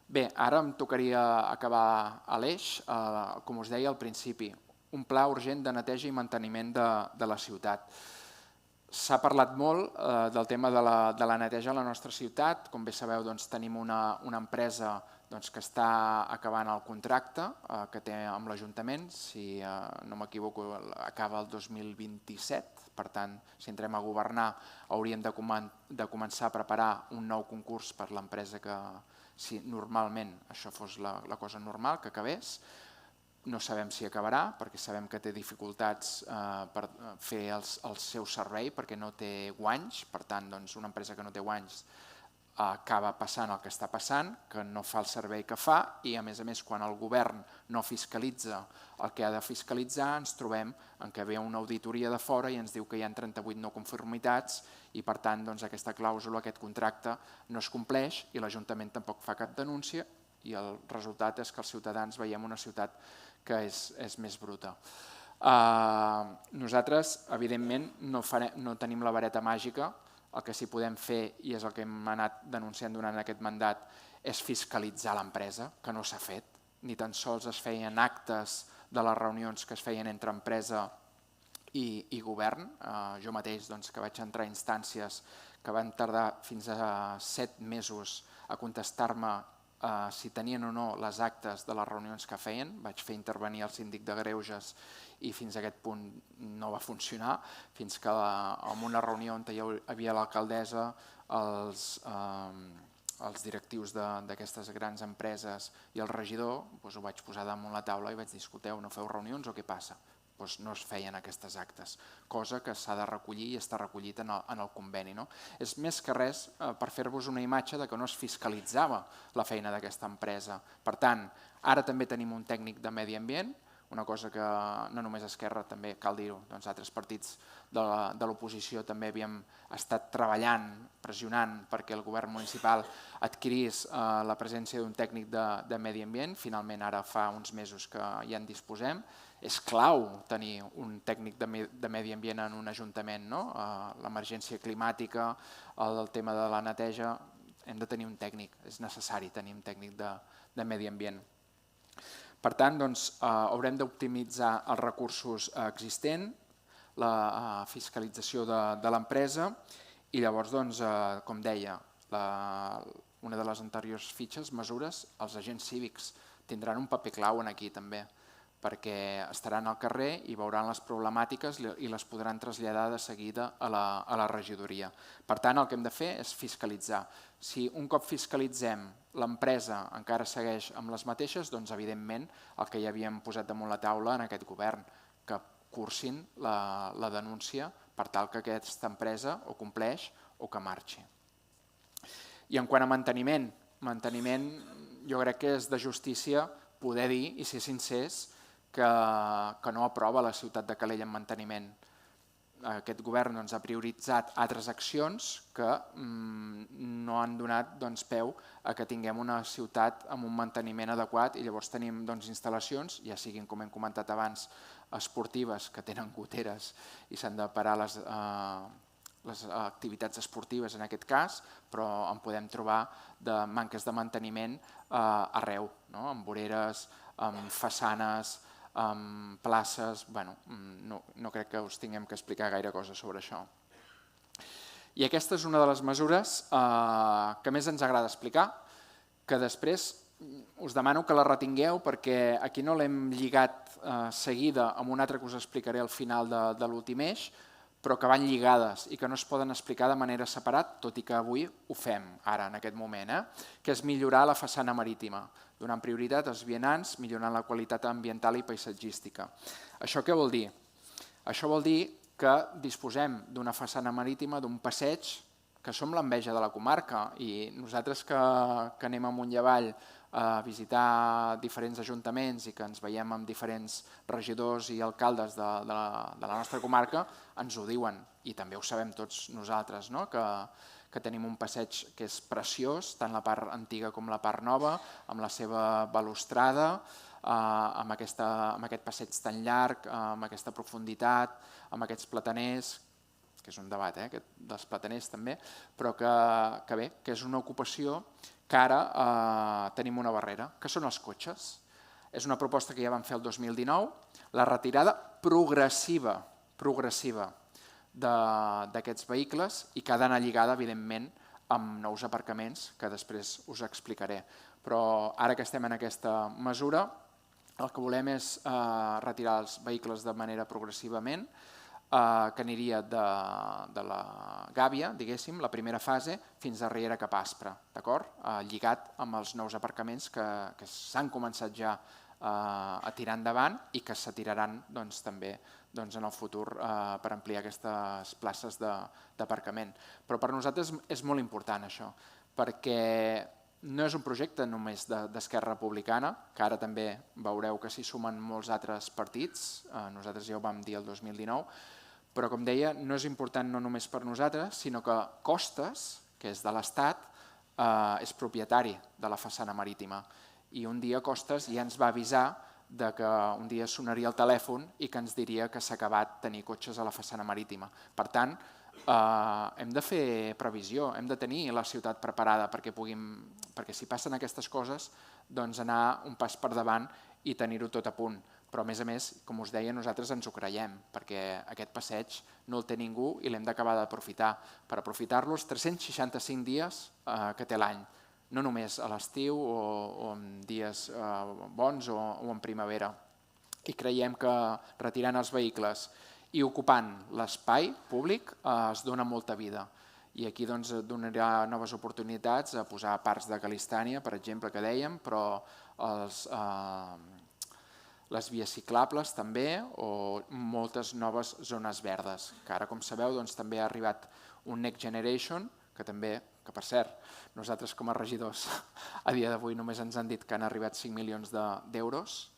Bé, ara em tocaria acabar a l'eix, com us deia al principi, un pla urgent de neteja i manteniment de la ciutat. S'ha parlat molt del tema de la neteja a la nostra ciutat. Com bé sabeu, tenim una empresa que està acabant el contracte que té amb l'Ajuntament. Si no m'equivoco, acaba el 2027. Per tant, si entrem a governar, hauríem de començar a preparar un nou concurs per l'empresa que, si normalment això fos la cosa normal, que acabés. No sabem si acabarà, perquè sabem que té dificultats per fer el seu servei, perquè no té guanys. Per tant, una empresa que no té guanys acaba passant el que està passant, que no fa el servei que fa, i a més, quan el govern no fiscalitza el que ha de fiscalitzar, ens trobem en què ve una auditoria de fora i ens diu que hi ha 38 no conformitats i, per tant, aquesta clàusula, aquest contracte, no es compleix i l'Ajuntament tampoc fa cap denúncia i el resultat és que els ciutadans veiem una ciutat que és més bruta. Nosaltres, evidentment, no tenim la vareta màgica. El que sí podem fer, i és el que hem anat denunciant durant aquest mandat, és fiscalitzar l'empresa, que no s'ha fet. Ni tan sols es feien actes de les reunions que es feien entre empresa i govern. Jo mateix, que vaig entrar a instàncies que van tardar fins a 7 mesos a contestar-me si tenien o no les actes de les reunions que feien. Vaig fer intervenir el síndic de Greuges i fins a aquest punt no va funcionar, fins que en una reunió on hi havia l'alcaldessa, els directius d'aquestes grans empreses i el regidor, ho vaig posar damunt la taula i vaig dir, escolteu, no feu reunions o què passa? No es feien aquestes actes, cosa que s'ha de recollir i està recollit en el conveni. És més que res per fer-vos una imatge que no es fiscalitzava la feina d'aquesta empresa. Per tant, ara també tenim un tècnic de medi ambient, una cosa que no només Esquerra, també cal dir-ho, altres partits de l'oposició també havíem estat treballant, pressionant perquè el govern municipal adquirís la presència d'un tècnic de medi ambient. Finalment, ara fa uns mesos que ja en disposem. És clau tenir un tècnic de medi ambient en un ajuntament. L'emergència climàtica, el tema de la neteja, hem de tenir un tècnic, és necessari tenir un tècnic de medi ambient. Per tant, haurem d'optimitzar els recursos existents, la fiscalització de l'empresa i llavors, com deia, una de les anteriors fitxes, mesures, els agents cívics tindran un paper clau aquí també, perquè estaran al carrer i veuran les problemàtiques i les podran traslladar de seguida a la regidoria. Per tant, el que hem de fer és fiscalitzar. Si un cop fiscalitzem l'empresa encara segueix amb les mateixes, doncs evidentment el que ja havíem posat damunt la taula en aquest govern, que cursin la denúncia per tal que aquesta empresa o compleix o que marxi. I en quant a manteniment, jo crec que és de justícia poder dir i ser sincers que no aprova la ciutat de Calella en manteniment. Aquest govern ha prioritzat altres accions que no han donat peu a que tinguem una ciutat amb un manteniment adequat i llavors tenim instal·lacions, ja siguin, com hem comentat abans, esportives que tenen goteres i s'han de parar les activitats esportives en aquest cas, però en podem trobar de manques de manteniment arreu, amb voreres, amb façanes, amb places. No crec que us tinguem que explicar gaire cosa sobre això. I aquesta és una de les mesures que més ens agrada explicar, que després us demano que la retingueu perquè aquí no l'hem lligat seguida amb una altra que us explicaré al final de l'últim eix, però que van lligades i que no es poden explicar de manera separada, tot i que avui ho fem ara, en aquest moment, que és millorar la façana marítima, donant prioritat als vianants, millorant la qualitat ambiental i paisatgística. Això què vol dir? Això vol dir que disposem d'una façana marítima, d'un passeig, que som l'enveja de la comarca i nosaltres que anem amunt i avall a visitar diferents ajuntaments i que ens veiem amb diferents regidors i alcaldes de la nostra comarca, ens ho diuen i també ho sabem tots nosaltres, que tenim un passeig que és preciós, tant la part antiga com la part nova, amb la seva balustrada, amb aquest passeig tan llarg, amb aquesta profunditat, amb aquests plataners, que és un debat, aquest dels plataners també, però que bé, que és una ocupació que ara tenim una barrera, que són els cotxes. És una proposta que ja vam fer el 2019, la retirada progressiva d'aquests vehicles i que ha d'anar lligada, evidentment, amb nous aparcaments, que després us explicaré. Però ara que estem en aquesta mesura, el que volem és retirar els vehicles de manera progressivament, que aniria de la Gàbia, diguéssim, la primera fase, fins a Riera cap a Aspre, lligat amb els nous aparcaments que s'han començat ja a tirar endavant i que s'atiraran també en el futur per ampliar aquestes places d'aparcament. Però per nosaltres és molt important això, perquè no és un projecte només d'Esquerra Republicana, que ara també veureu que s'hi sumen molts altres partits, nosaltres ja ho vam dir el 2019, però com deia, no és important no només per nosaltres, sinó que Costes, que és de l'Estat, és propietari de la façana marítima. I un dia Costes ja ens va avisar que un dia sonaria el telèfon i que ens diria que s'ha acabat tenir cotxes a la façana marítima. Per tant, hem de fer previsió, hem de tenir la ciutat preparada perquè si passen aquestes coses, doncs anar un pas per davant i tenir-ho tot a punt. Però a més, com us deia, nosaltres ens ho creiem, perquè aquest passeig no el té ningú i l'hem d'acabar d'aprofitar. Per aprofitar-lo els 365 dies que té l'any, no només a l'estiu o en dies bons o en primavera. I creiem que retirant els vehicles i ocupant l'espai públic es dona molta vida. I aquí donarà noves oportunitats a posar parcs de Calistània, per exemple, que dèiem, però les vies ciclables també o moltes noves zones verdes, que ara, com sabeu, també ha arribat un Next Generation, que per cert, nosaltres com a regidors a dia d'avui només ens han dit que han arribat 5 milions d'euros,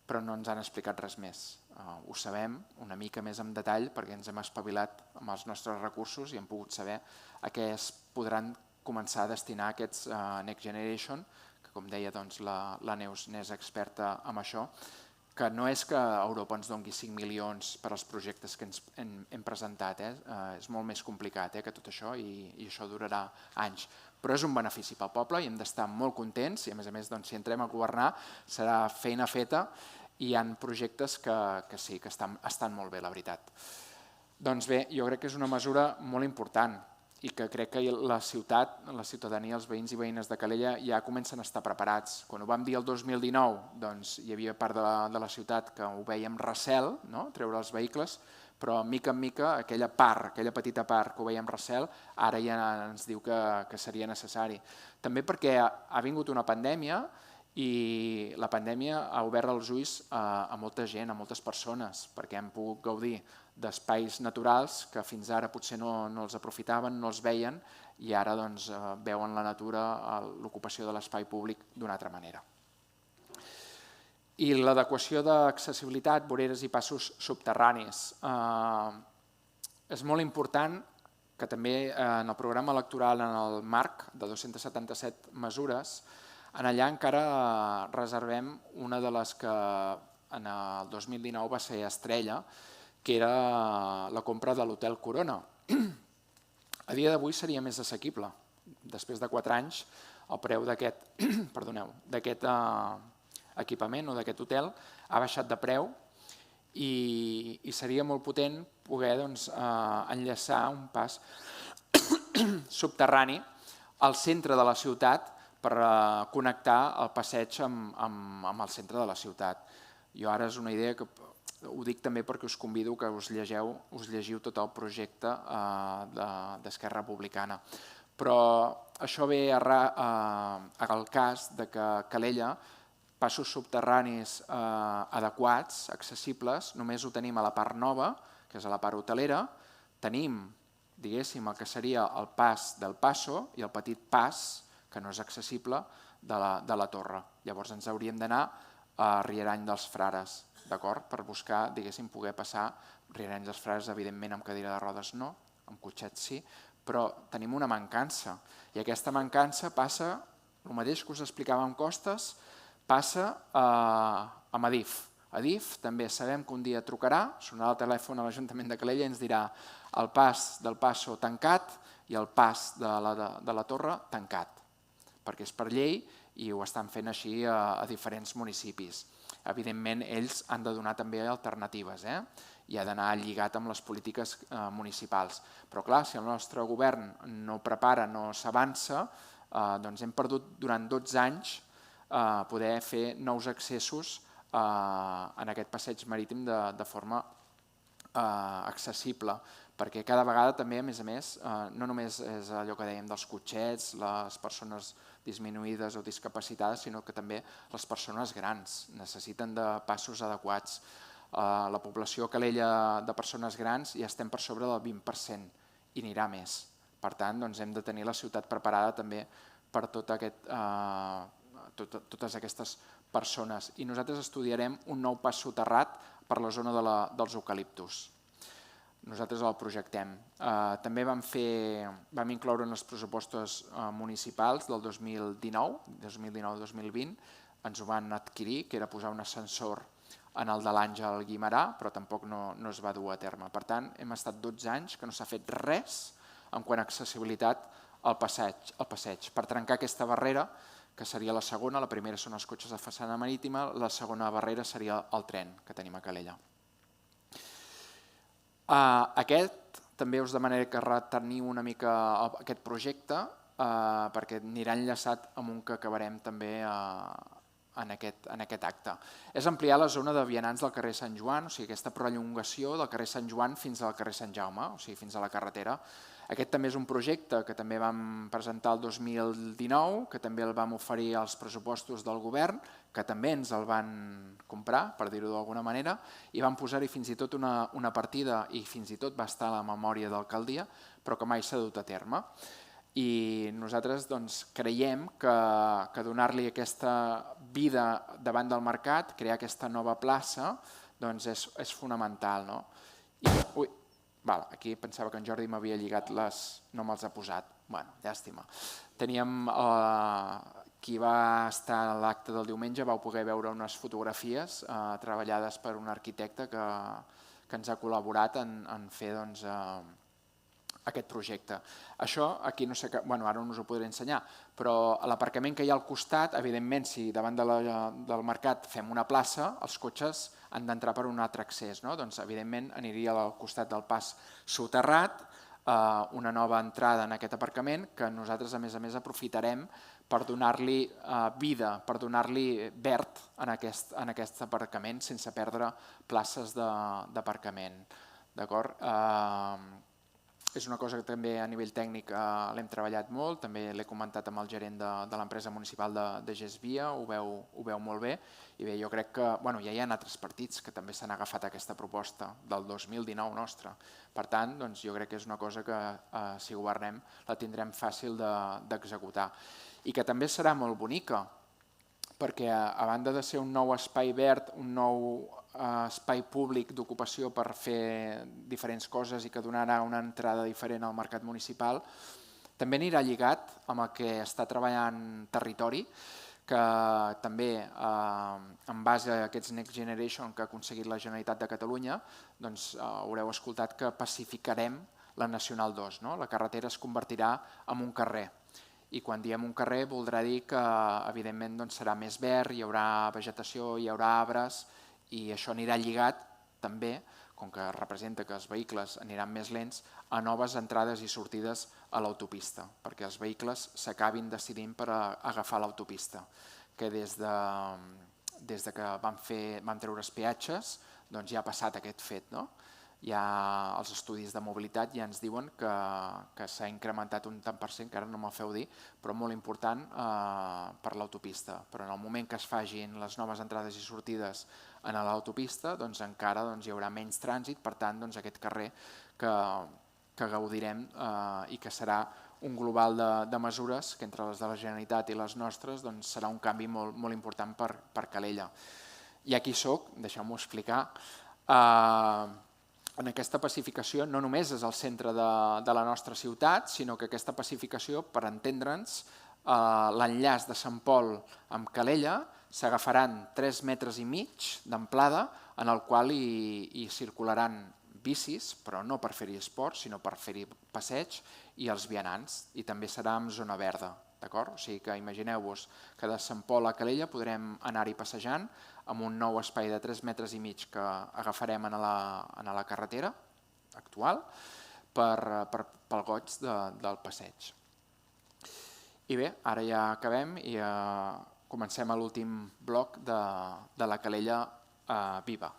però no ens han explicat res més. Ho sabem una mica més en detall perquè ens hem espavilat amb els nostres recursos i hem pogut saber a què es podran començar a destinar aquests Next Generation, que com deia la Neus n'és experta en això, que no és que Europa ens doni 5 milions per als projectes que hem presentat, és molt més complicat que tot això i això durarà anys. Però és un benefici pel poble i hem d'estar molt contents i a més, si entrem a governar serà feina feta i hi ha projectes que sí, que estan molt bé, la veritat. Doncs bé, jo crec que és una mesura molt important i que crec que la ciutadania, els veïns i veïnes de Calella ja comencen a estar preparats. Quan ho vam dir el 2019, hi havia part de la ciutat que ho veiem recel, treure els vehicles, però mica en mica aquella petita part que ho veiem recel, ara ja ens diu que seria necessari. També perquè ha vingut una pandèmia i la pandèmia ha obert els ulls a molta gent, a moltes persones, perquè hem pogut gaudir d'espais naturals que fins ara potser no els aprofitaven, no els veien i ara veuen la natura, l'ocupació de l'espai públic d'una altra manera. I l'adequació d'accessibilitat, voreres i passos subterranis. És molt important que també en el programa electoral, en el marc de 277 mesures, allà encara reservem una de les que en el 2019 va ser estrella, que era la compra de l'Hotel Corona. A dia d'avui seria més assequible. Després de 4 anys, el preu d'aquest equipament o d'aquest hotel ha baixat de preu i seria molt potent poder enllaçar un pas subterrani al centre de la ciutat per connectar el passeig amb el centre de la ciutat. Jo ara és una idea que ho dic també perquè us convido que us llegiu tot el projecte d'Esquerra Republicana. Però això ve al cas que Calella, passos subterranis adequats, accessibles, només ho tenim a la part nova, que és a la part hotelera, tenim, diguéssim, el que seria el pas del Passo i el petit pas, que no és accessible, de la Torre. Llavors ens hauríem d'anar a Rierany dels Frares, per buscar, diguéssim, poder passar Rierany dels Frares, evidentment amb cadira de rodes no, amb cotxet sí, però tenim una mancança. I aquesta mancança passa, el mateix que us explicava amb Costes, passa amb Adif. Adif també sabem que un dia trucarà, sonarà el telèfon a l'Ajuntament de Calella i ens dirà el pas del Passo tancat i el pas de la Torre tancat. perquè és per llei i ho estan fent així a diferents municipis. Evidentment, ells han de donar també alternatives i ha d'anar lligat amb les polítiques municipals. Però clar, si el nostre govern no prepara, no s'avança, doncs hem perdut durant 12 anys poder fer nous accessos en aquest passeig marítim de forma accessible, perquè cada vegada també, a més, no només és allò que dèiem dels cotxets, les persones disminuïdes o discapacitades, sinó que també les persones grans necessiten de passos adequats. La població a Calella de persones grans ja estem per sobre del 20% i anirà més. Per tant, hem de tenir la ciutat preparada també per totes aquestes persones. I nosaltres estudiarem un nou pas soterrat per la zona dels eucaliptus. Nosaltres el projectem. També vam incloure en els pressupostos municipals del 2019-2020, ens ho van adquirir, que era posar un ascensor en el de l'Àngel Guimerà, però tampoc no es va dur a terme. Per tant, hem estat 12 anys que no s'ha fet res en quant a accessibilitat al passeig. Per trencar aquesta barrera, que seria la segona, la primera són els cotxes de façana marítima, la segona barrera seria el tren que tenim a Calella. Aquest també us demanaré que reteniu una mica aquest projecte perquè anirà enllaçat amb un que acabarem també en aquest acte. És ampliar la zona de vianants del carrer Sant Joan, o sigui, aquesta prolongació del carrer Sant Joan fins al carrer Sant Jaume, o sigui, fins a la carretera. Aquest també és un projecte que també vam presentar el 2019, que també el vam oferir als pressupostos del govern, que també ens el van comprar, per dir-ho d'alguna manera, i vam posar-hi fins i tot una partida i fins i tot va estar a la memòria d'alcaldia, però que mai s'ha dut a terme. I nosaltres creiem que donar-li aquesta vida davant del mercat, crear aquesta nova plaça, és fonamental. Aquí pensava que en Jordi m'havia lligat no me'ls ha posat. Llàstima. Teníem qui va estar a l'acte del diumenge, vau poder veure unes fotografies treballades per un arquitecte que ens ha col·laborat en fer aquest projecte. Això, aquí no sé, ara no us ho podré ensenyar, però l'aparcament que hi ha al costat, evidentment, si davant del mercat fem una plaça, els cotxes han d'entrar per un altre accés. Doncs, evidentment, aniria al costat del pas soterrat, una nova entrada en aquest aparcament que nosaltres, a més, aprofitarem per donar-li vida, per donar-li verd en aquest aparcament sense perdre places d'aparcament. D'acord? És una cosa que també a nivell tècnic l'hem treballat molt, també l'he comentat amb el gerent de l'empresa municipal de Gesvia, ho veu molt bé, i bé, jo crec que ja hi ha altres partits que també s'han agafat aquesta proposta del 2019 nostra. Per tant, jo crec que és una cosa que si governem la tindrem fàcil d'executar. I que també serà molt bonica, perquè a banda de ser un nou espai verd, un nou espai públic d'ocupació per fer diferents coses i que donarà una entrada diferent al mercat municipal, també anirà lligat amb el que està treballant Territori, que també, en base a aquests Next Generation que ha aconseguit la Generalitat de Catalunya, haureu escoltat que pacificarem la Nacional 2. La carretera es convertirà en un carrer. I quan diem un carrer voldrà dir que, evidentment, serà més verd, hi haurà vegetació, hi haurà arbres, i això anirà lligat també, com que representa que els vehicles aniran més lents, a noves entrades i sortides a l'autopista, perquè els vehicles s'acabin decidint per agafar l'autopista, que des que vam treure els peatges ja ha passat aquest fet. Els estudis de mobilitat ja ens diuen que s'ha incrementat un tant per cent, que ara no me'l feu dir, però molt important per l'autopista. Però en el moment que es fagin les noves entrades i sortides a l'autopista, encara hi haurà menys trànsit, per tant aquest carrer que gaudirem i que serà un global de mesures que entre les de la Generalitat i les nostres serà un canvi molt important per Calella. I aquí soc, deixeu-m'ho explicar, en aquesta pacificació no només és el centre de la nostra ciutat, sinó que aquesta pacificació, per entendre'ns, l'enllaç de Sant Pol amb Calella s'agafaran 3,5 metres d'amplada en el qual hi circularan bicis, però no per fer-hi esport, sinó per fer-hi passeig, i els vianants, i també serà en zona verda. d'acord? O sigui que imagineu-vos que de Sant Pol a Calella podrem anar-hi passejant amb un nou espai de 3,5 metres que agafarem a la carretera actual pel goig del passeig. I bé, ara ja acabem i comencem a l'últim bloc de la Calella Viva.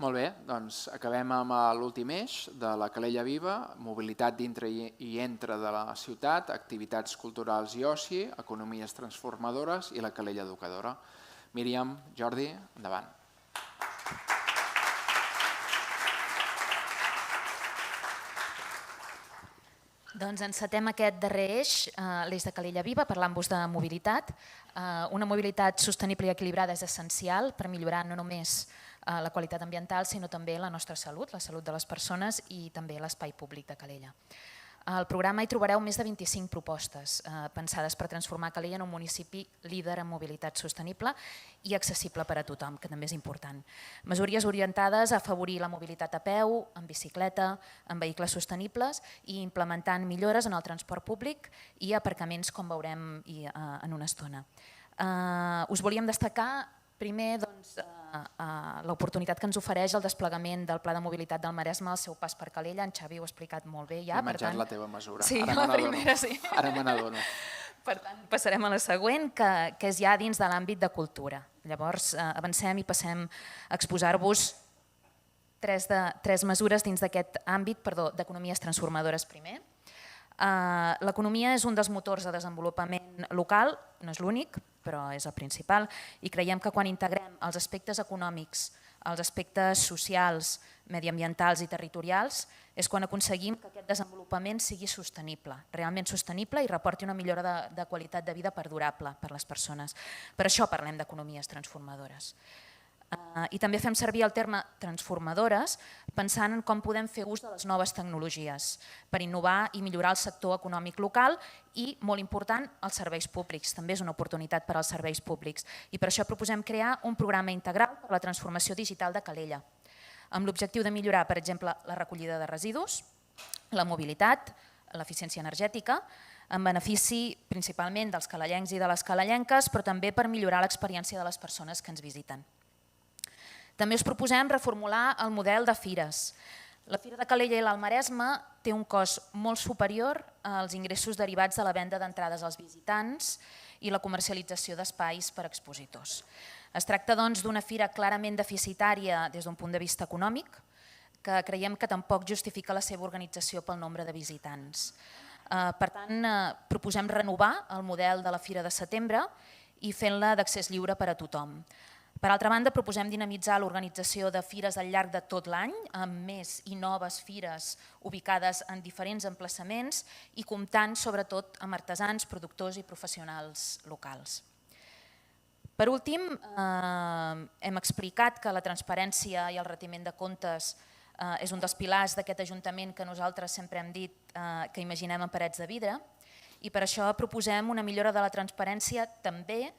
Molt bé, doncs acabem amb l'últim eix de la Calella Viva, mobilitat dintre i entre de la ciutat, activitats culturals i oci, economies transformadores i la Calella Educadora. Míriam, Jordi, endavant. Doncs encetem aquest darrer eix, l'eix de Calella Viva, parlant-vos de mobilitat. Una mobilitat sostenible i equilibrada és essencial per millorar no només la qualitat ambiental, sinó també la nostra salut, la salut de les persones i també l'espai públic de Calella. Al programa hi trobareu més de 25 propostes pensades per transformar Calella en un municipi líder en mobilitat sostenible i accessible per a tothom, que també és important. Mesures orientades a afavorir la mobilitat a peu, en bicicleta, en vehicles sostenibles i implementant millores en el transport públic i aparcaments, com veurem en una estona. Us volíem destacar primer l'oportunitat que ens ofereix el desplegament del Pla de Mobilitat del Maresme al seu pas per Calella. En Xavi ho ha explicat molt bé ja. He menjat la teva mesura. Sí, la primera sí. Ara me n'adono. Per tant, passarem a la següent, que és ja dins de l'àmbit de cultura. Llavors, avancem i passem a exposar-vos tres mesures dins d'aquest àmbit, d'economies transformadores primer. L'economia és un dels motors de desenvolupament local, no és l'únic, però és el principal, i creiem que quan integrem els aspectes econòmics, els aspectes socials, mediambientals i territorials, és quan aconseguim que aquest desenvolupament sigui sostenible, realment sostenible i reporti una millora de qualitat de vida perdurable per a les persones. Per això parlem d'economies transformadores. I també fem servir el terme transformadores pensant en com podem fer ús de les noves tecnologies per innovar i millorar el sector econòmic local i, molt important, els serveis públics. També és una oportunitat per als serveis públics. I per això proposem crear un programa integral per a la transformació digital de Calella, amb l'objectiu de millorar, per exemple, la recollida de residus, la mobilitat, l'eficiència energètica, en benefici principalment dels calellencs i de les calellenques, però també per millorar l'experiència de les persones que ens visiten. També us proposem reformular el model de fires. La Fira de Calella i l'Alt Maresme té un cost molt superior als ingressos derivats de la venda d'entrades als visitants i la comercialització d'espais per a expositors. Es tracta, doncs, d'una fira clarament deficitària des d'un punt de vista econòmic, que creiem que tampoc justifica la seva organització pel nombre de visitants. Per tant, proposem renovar el model de la Fira de Setembre i fent-la d'accés lliure per a tothom. Per altra banda, proposem dinamitzar l'organització de fires al llarg de tot l'any, amb més i noves fires ubicades en diferents emplaçaments i comptant sobretot amb artesans, productors i professionals locals. Per últim, hem explicat que la transparència i el retiment de comptes és un dels pilars d'aquest Ajuntament que nosaltres sempre hem dit que imaginem en parets de vidre i per això proposem una millora de la transparència també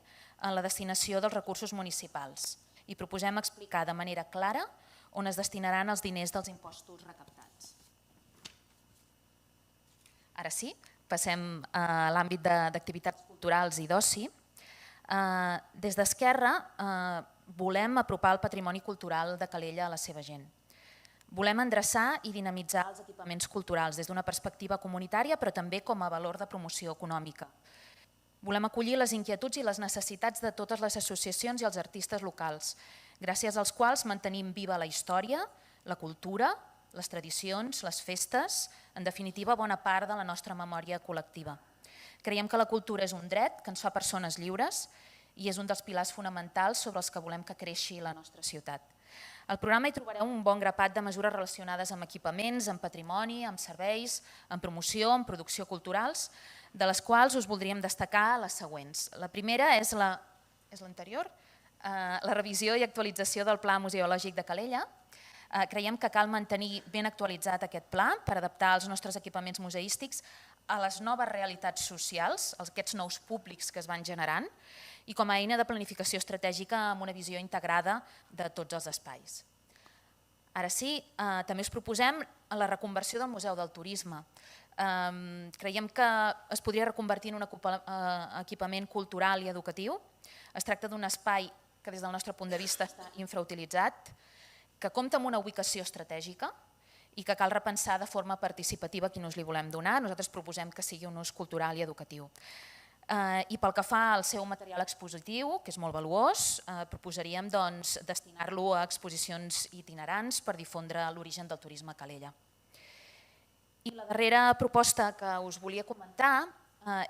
en la destinació dels recursos municipals i proposem explicar de manera clara on es destinaran els diners dels impostos recaptats. Ara sí, passem a l'àmbit d'activitats culturals i d'oci. Des d'Esquerra volem apropar el patrimoni cultural de Calella a la seva gent. Volem endreçar i dinamitzar els equipaments culturals des d'una perspectiva comunitària però també com a valor de promoció econòmica. Volem acollir les inquietuds i les necessitats de totes les associacions i els artistes locals, gràcies als quals mantenim viva la història, la cultura, les tradicions, les festes, en definitiva bona part de la nostra memòria col·lectiva. Creiem que la cultura és un dret que ens fa persones lliures i és un dels pilars fonamentals sobre els que volem que creixi la nostra ciutat. Al programa hi trobareu un bon grapat de mesures relacionades amb equipaments, amb patrimoni, amb serveis, amb promoció, amb producció culturals, de les quals us voldríem destacar les següents. La primera és l'anterior, la revisió i actualització del Pla Museològic de Calella. Creiem que cal mantenir ben actualitzat aquest pla per adaptar els nostres equipaments museístics a les noves realitats socials, aquests nous públics que es van generant, i com a eina de planificació estratègica amb una visió integrada de tots els espais. Ara sí, també us proposem la reconversió del Museu del Turisme. Creiem que es podria reconvertir en un equipament cultural i educatiu. Es tracta d'un espai que des del nostre punt de vista està infrautilitzat, que compta amb una ubicació estratègica i que cal repensar de forma participativa quin ús li volem donar. Nosaltres proposem que sigui un ús cultural i educatiu. I pel que fa al seu material expositiu, que és molt valuós, proposaríem destinar-lo a exposicions itinerants per difondre l'origen del turisme a Calella. I la darrera proposta que us volia comentar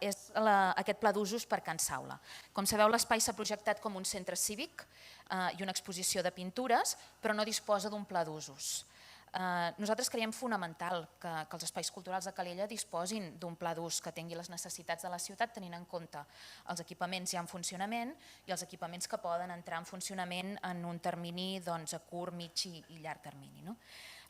és aquest pla d'usos per Can Saula. Com sabeu, l'espai s'ha projectat com un centre cívic i una exposició de pintures, però no disposa d'un pla d'usos. Nosaltres creiem fonamental que els espais culturals de Calella disposin d'un pla d'ús que tingui les necessitats de la ciutat, tenint en compte els equipaments ja en funcionament i els equipaments que poden entrar en funcionament en un termini a curt, mig i llarg termini.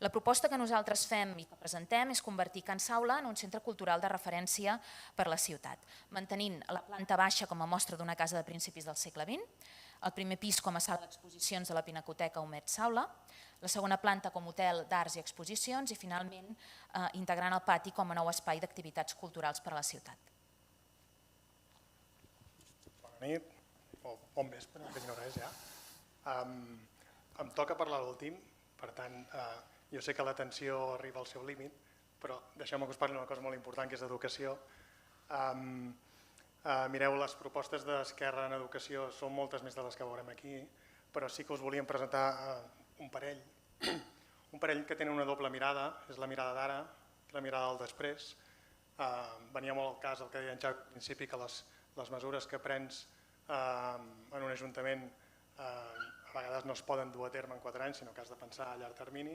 La proposta que nosaltres fem i que presentem és convertir Can Saula en un centre cultural de referència per a la ciutat, mantenint la planta baixa com a mostra d'una casa de principis del segle XX, el primer pis com a sala d'exposicions de la Pinacoteca Homet Saula, la segona planta com a hotel d'arts i exposicions i finalment integrant el pati com a nou espai d'activitats culturals per a la ciutat. Bona nit, o bon vespre, que no res ja. Em toca parlar l'últim, per tant, jo sé que l'atenció arriba al seu límit, però deixeu-me que us parli d'una cosa molt important, que és educació. Mireu, les propostes d'Esquerra en educació són moltes més de les que veurem aquí, però sí que us volíem presentar un parell que tenen una doble mirada, és la mirada d'ara, la mirada del després. Venia molt al cas el que deia en Jaume al principi, que les mesures que prens en un ajuntament a vegades no es poden dur a terme en 4 anys, sinó que has de pensar a llarg termini,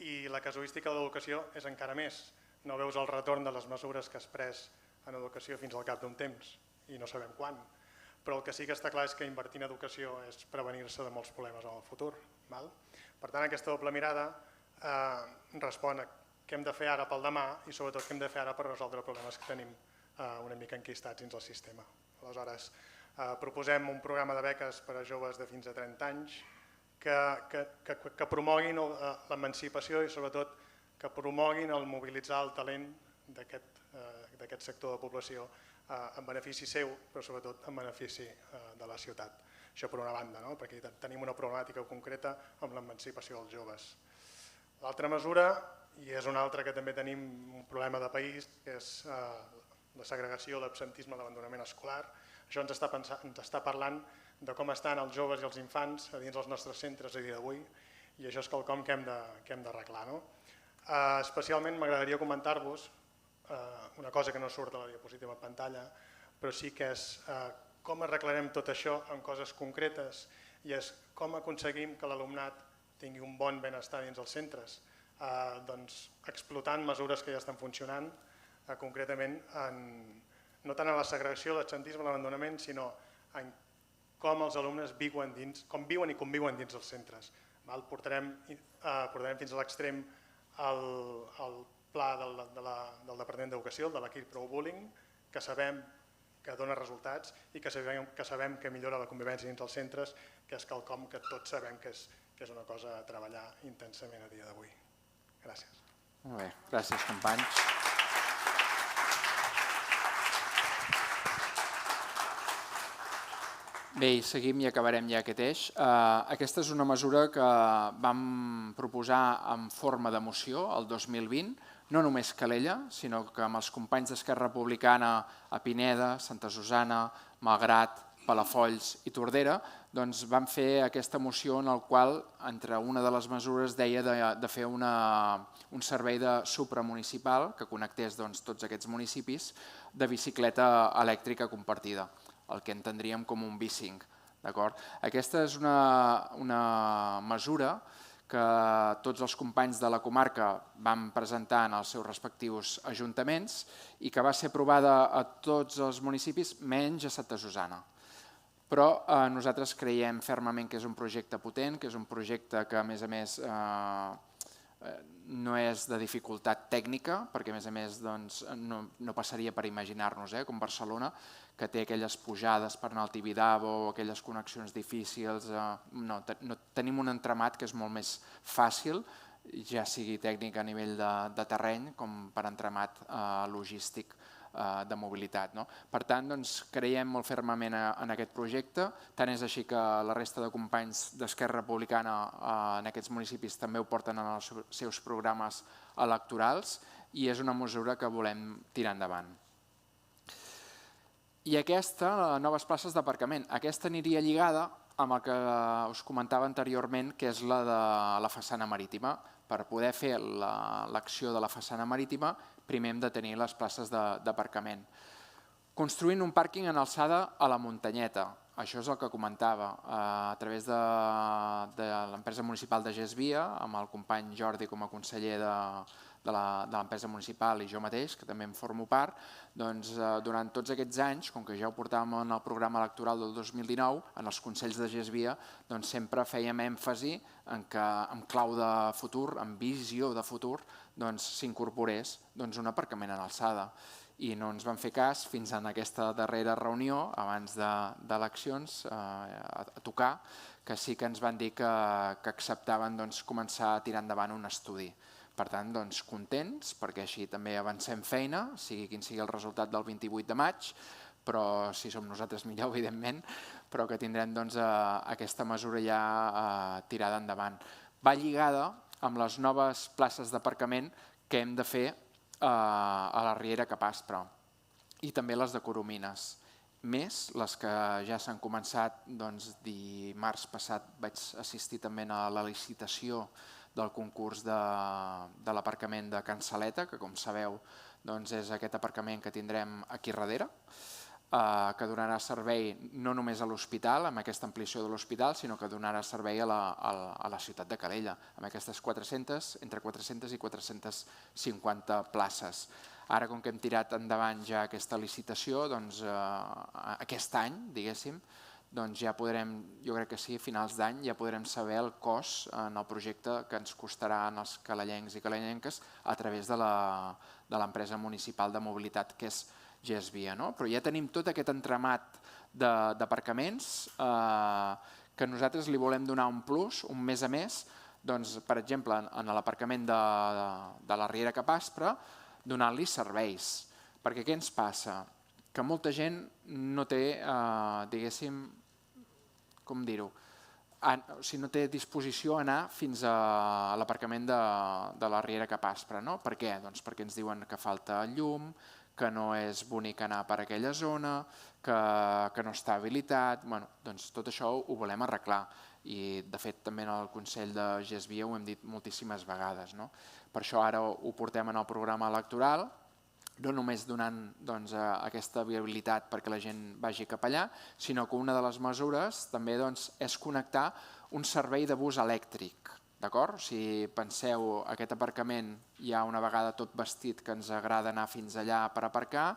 i la casuística de l'educació és encara més. No veus el retorn de les mesures que has pres en educació fins al cap d'un temps, i no sabem quan. Però el que sí que està clar és que invertir en educació és prevenir-se de molts problemes en el futur. Per tant, aquesta doble mirada respon a què hem de fer ara pel demà i sobretot què hem de fer ara per resoldre problemes que tenim una mica enquistats dins el sistema. Aleshores, proposem un programa de beques per a joves de fins a 30 anys que promoguin l'emancipació i sobretot que promoguin el mobilitzar el talent d'aquest sector de població en benefici seu, però sobretot en benefici de la ciutat. Això per una banda, perquè tenim una problemàtica concreta amb l'emancipació dels joves. L'altra mesura, i és una altra que també tenim un problema de país, que és la segregació, l'absentisme, l'abandonament escolar. Això ens està parlant de com estan els joves i els infants a dins dels nostres centres a dia d'avui, i això és quelcom que hem d'arreglar. Especialment m'agradaria comentar-vos una cosa que no surt a la diapositiva en pantalla, però sí que és com arreglarem tot això en coses concretes i és com aconseguim que l'alumnat tingui un bon benestar dins els centres, explotant mesures que ja estan funcionant, concretament no tant en la segregació, l'absentisme, l'abandonament, sinó en com els alumnes viuen i conviuen dins els centres. Portarem fins a l'extrem el pla del Departament d'Educació, el de l'equip Pro-Bullying, que sabem que dona resultats i que sabem que millora la convivència dins els centres, que és quelcom que tots sabem que és una cosa a treballar intensament a dia d'avui. Gràcies. Molt bé, gràcies companys. Bé, seguim i acabarem ja aquest eix. Aquesta és una mesura que vam proposar en forma de moció el 2020, no només Calella, sinó que amb els companys d'Esquerra Republicana a Pineda, Santa Susana, Malgrat, Palafolls i Tordera, doncs vam fer aquesta moció en la qual, entre una de les mesures, deia de fer un servei de supramunicipal que connectés tots aquests municipis de bicicleta elèctrica compartida, el que entendríem com un B5. Aquesta és una mesura que tots els companys de la comarca van presentar en els seus respectius ajuntaments i que va ser aprovada a tots els municipis menys a Santa Susanna. Però nosaltres creiem fermament que és un projecte potent, que és un projecte que a més no és de dificultat tècnica, perquè a més no passaria per imaginar-nos, com Barcelona, que té aquelles pujades per anar al Tibidabo o aquelles connexions difícils. No, tenim un entramat que és molt més fàcil, ja sigui tècnic a nivell de terreny com per entramat logístic de mobilitat. Per tant, creiem molt fermament en aquest projecte, tant és així que la resta de companys d'Esquerra Republicana en aquests municipis també ho porten en els seus programes electorals i és una mesura que volem tirar endavant. I aquesta, noves places d'aparcament, aquesta aniria lligada amb el que us comentava anteriorment, que és la de la façana marítima. Per poder fer l'acció de la façana marítima, primer hem de tenir les places d'aparcament. Construint un pàrquing en alçada a la muntanyeta, això és el que comentava, a través de l'empresa municipal de Gesvia, amb el company Jordi com a conseller de l'empresa municipal i jo mateix, que també en formo part, durant tots aquests anys, com que ja ho portàvem en el programa electoral del 2019, en els consells de Gesvia, sempre fèiem èmfasi en que en clau de futur, en visió de futur, s'incorporés un aparcament en alçada. I no ens van fer cas fins en aquesta darrera reunió, abans d'eleccions, a tocar, que sí que ens van dir que acceptaven començar a tirar endavant un estudi. Per tant, contents, perquè així també avancem feina, sigui quin sigui el resultat del 28 de maig, però si som nosaltres millor, evidentment, però que tindrem aquesta mesura ja tirada endavant. Va lligada amb les noves places d'aparcament que hem de fer a la Riera Capaspre i també les de Coromines, més les que ja s'han començat. Dimarts passat vaig assistir també a la licitació del concurs de l'aparcament de Can Saleta, que com sabeu és aquest aparcament que tindrem aquí darrere, que donarà servei no només a l'hospital, amb aquesta ampliació de l'hospital, sinó que donarà servei a la ciutat de Calella, amb aquestes entre 400 i 450 places. Ara, com que hem tirat endavant ja aquesta licitació, aquest any, diguéssim, ja podrem, jo crec que sí, a finals d'any ja podrem saber el cost en el projecte que ens costarà als calellencs i calellenques a través de l'empresa municipal de mobilitat que és Gesvia. Però ja tenim tot aquest entramat d'aparcaments que nosaltres li volem donar un plus, un més a més, per exemple, en l'aparcament de la Riera Capaspre, donant-li serveis. Perquè què ens passa? Que molta gent no té, diguéssim, com dir-ho, no té disposició a anar fins a l'aparcament de la Riera Capaspre. Per què? Perquè ens diuen que falta llum, que no és bonic anar per aquella zona, que no està habilitat. Tot això ho volem arreglar i, de fet, també en el Consell de Gesvia ho hem dit moltíssimes vegades. Per això ara ho portem en el programa electoral, no només donant aquesta viabilitat perquè la gent vagi cap allà, sinó que una de les mesures també és connectar un servei de bus elèctric. Si penseu, aquest aparcament hi ha una vegada tot vestit que ens agrada anar fins allà per aparcar,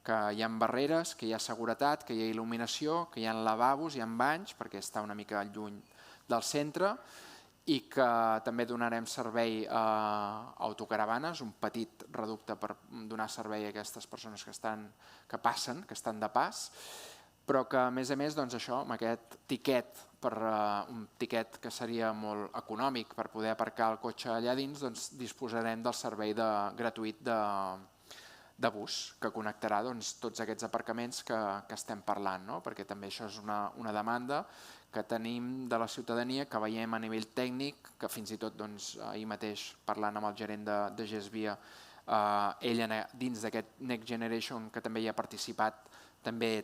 que hi ha barreres, que hi ha seguretat, que hi ha il·luminació, que hi ha lavabos, hi ha banys, perquè està una mica lluny del centre, i que també donarem servei a autocaravanes, un petit reducte per donar servei a aquestes persones que passen, que estan de pas, però que a més això, amb aquest tiquet, un tiquet que seria molt econòmic per poder aparcar el cotxe allà dins, disposarem del servei gratuït de bus, que connectarà tots aquests aparcaments que estem parlant, perquè també això és una demanda que tenim de la ciutadania, que veiem a nivell tècnic, que fins i tot ahir mateix, parlant amb el gerent de Gesvia, ell dins d'aquest Next Generation, que també hi ha participat, també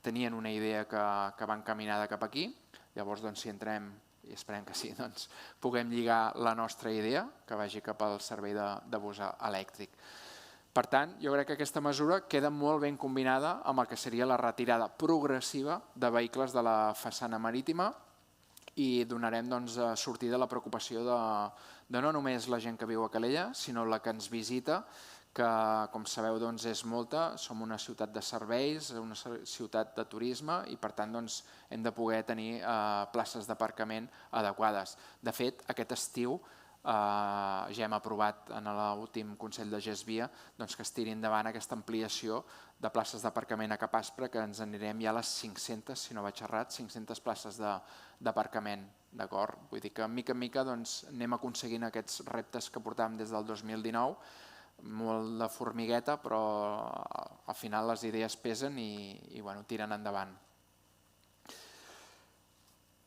tenien una idea que va encaminada cap aquí. Llavors, si entrem, i esperem que sí, puguem lligar la nostra idea que vagi cap al servei de bus elèctric. Per tant, jo crec que aquesta mesura queda molt ben combinada amb el que seria la retirada progressiva de vehicles de la façana marítima i donarem sortida a la preocupació de no només la gent que viu a Calella, sinó la que ens visita, que, com sabeu, és molta. Som una ciutat de serveis, una ciutat de turisme i, per tant, hem de poder tenir places d'aparcament adequades. De fet, aquest estiu ja hem aprovat en l'últim Consell de Gesvia que es tiri endavant aquesta ampliació de places d'aparcament a Cap Aspre, que ens anirem ja a les 500, si no vaig errat, 500 places d'aparcament. Vull dir que, mica en mica, anem aconseguint aquests reptes que portàvem des del 2019, molt de formigueta, però al final les idees pesen i tiren endavant.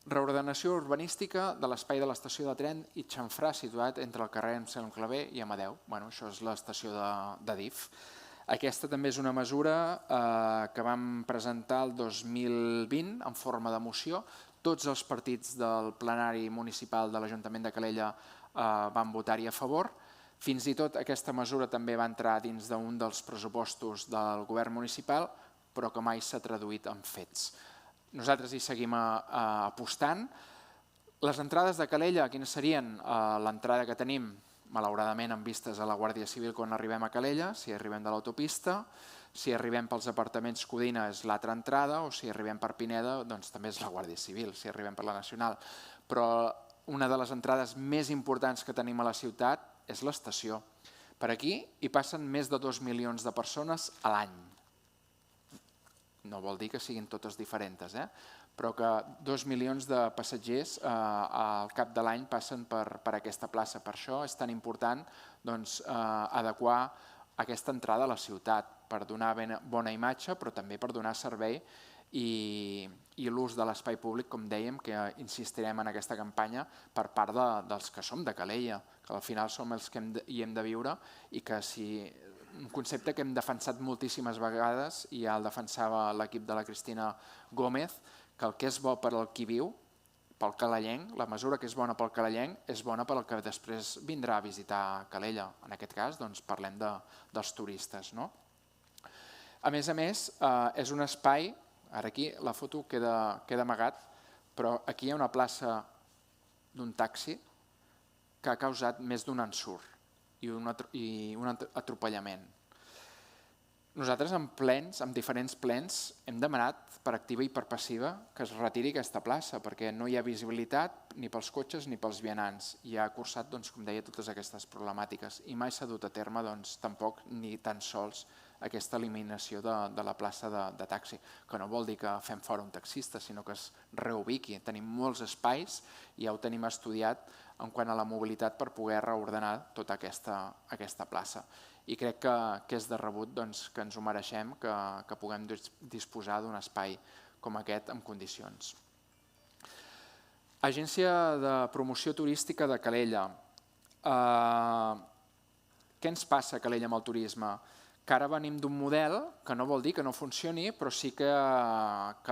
Reordenació urbanística de l'espai de l'estació de tren i xamfrà situat entre el carrer Anselm Clavé i Amadeu. Això és l'estació de DIF. Aquesta també és una mesura que vam presentar el 2020 en forma de moció. Tots els partits del plenari municipal de l'Ajuntament de Calella van votar-hi a favor. Fins i tot aquesta mesura també va entrar dins d'un dels pressupostos del govern municipal, però que mai s'ha traduït en fets. Nosaltres hi seguim apostant. Les entrades de Calella, quines serien? L'entrada que tenim, malauradament, amb vistes a la Guàrdia Civil quan arribem a Calella, si arribem de l'autopista, si arribem pels apartaments Codina és l'altra entrada, o si arribem per Pineda, doncs també és la Guàrdia Civil, si arribem per la Nacional. Però una de les entrades més importants que tenim a la ciutat és l'estació. Per aquí hi passen més de 2 milions de persones a l'any. No vol dir que siguin totes diferents, però que 2 milions de passatgers al cap de l'any passen per aquesta plaça. Per això és tan important adequar aquesta entrada a la ciutat, per donar bona imatge, però també per donar servei i l'ús de l'espai públic, com dèiem, que insistirem en aquesta campanya per part dels que som de Calella, que al final som els que hi hem de viure i que un concepte que hem defensat moltíssimes vegades i ja el defensava l'equip de la Cristina Gómez, que el que és bo per al qui viu, pel calellenc, la mesura que és bona pel calellenc és bona per al que després vindrà a visitar Calella. En aquest cas parlem dels turistes. A més, és un espai, ara aquí la foto queda amagat, però aquí hi ha una plaça d'un taxi que ha causat més d'un ensurt i un atropellament. Nosaltres en diferents plens hem demanat per activa i per passiva que es retiri aquesta plaça perquè no hi ha visibilitat ni pels cotxes ni pels vianants i ha cursat, com deia, totes aquestes problemàtiques i mai s'ha dut a terme tampoc ni tan sols aquesta eliminació de la plaça de taxi, que no vol dir que fem fora un taxista, sinó que es reubiqui. Tenim molts espais i ja ho tenim estudiat en quant a la mobilitat per poder reordenar tota aquesta plaça. I crec que és de rebut que ens ho mereixem, que puguem disposar d'un espai com aquest en condicions. Agència de Promoció Turística de Calella. Què ens passa a Calella amb el turisme? Que ara venim d'un model que no vol dir que no funcioni, però sí que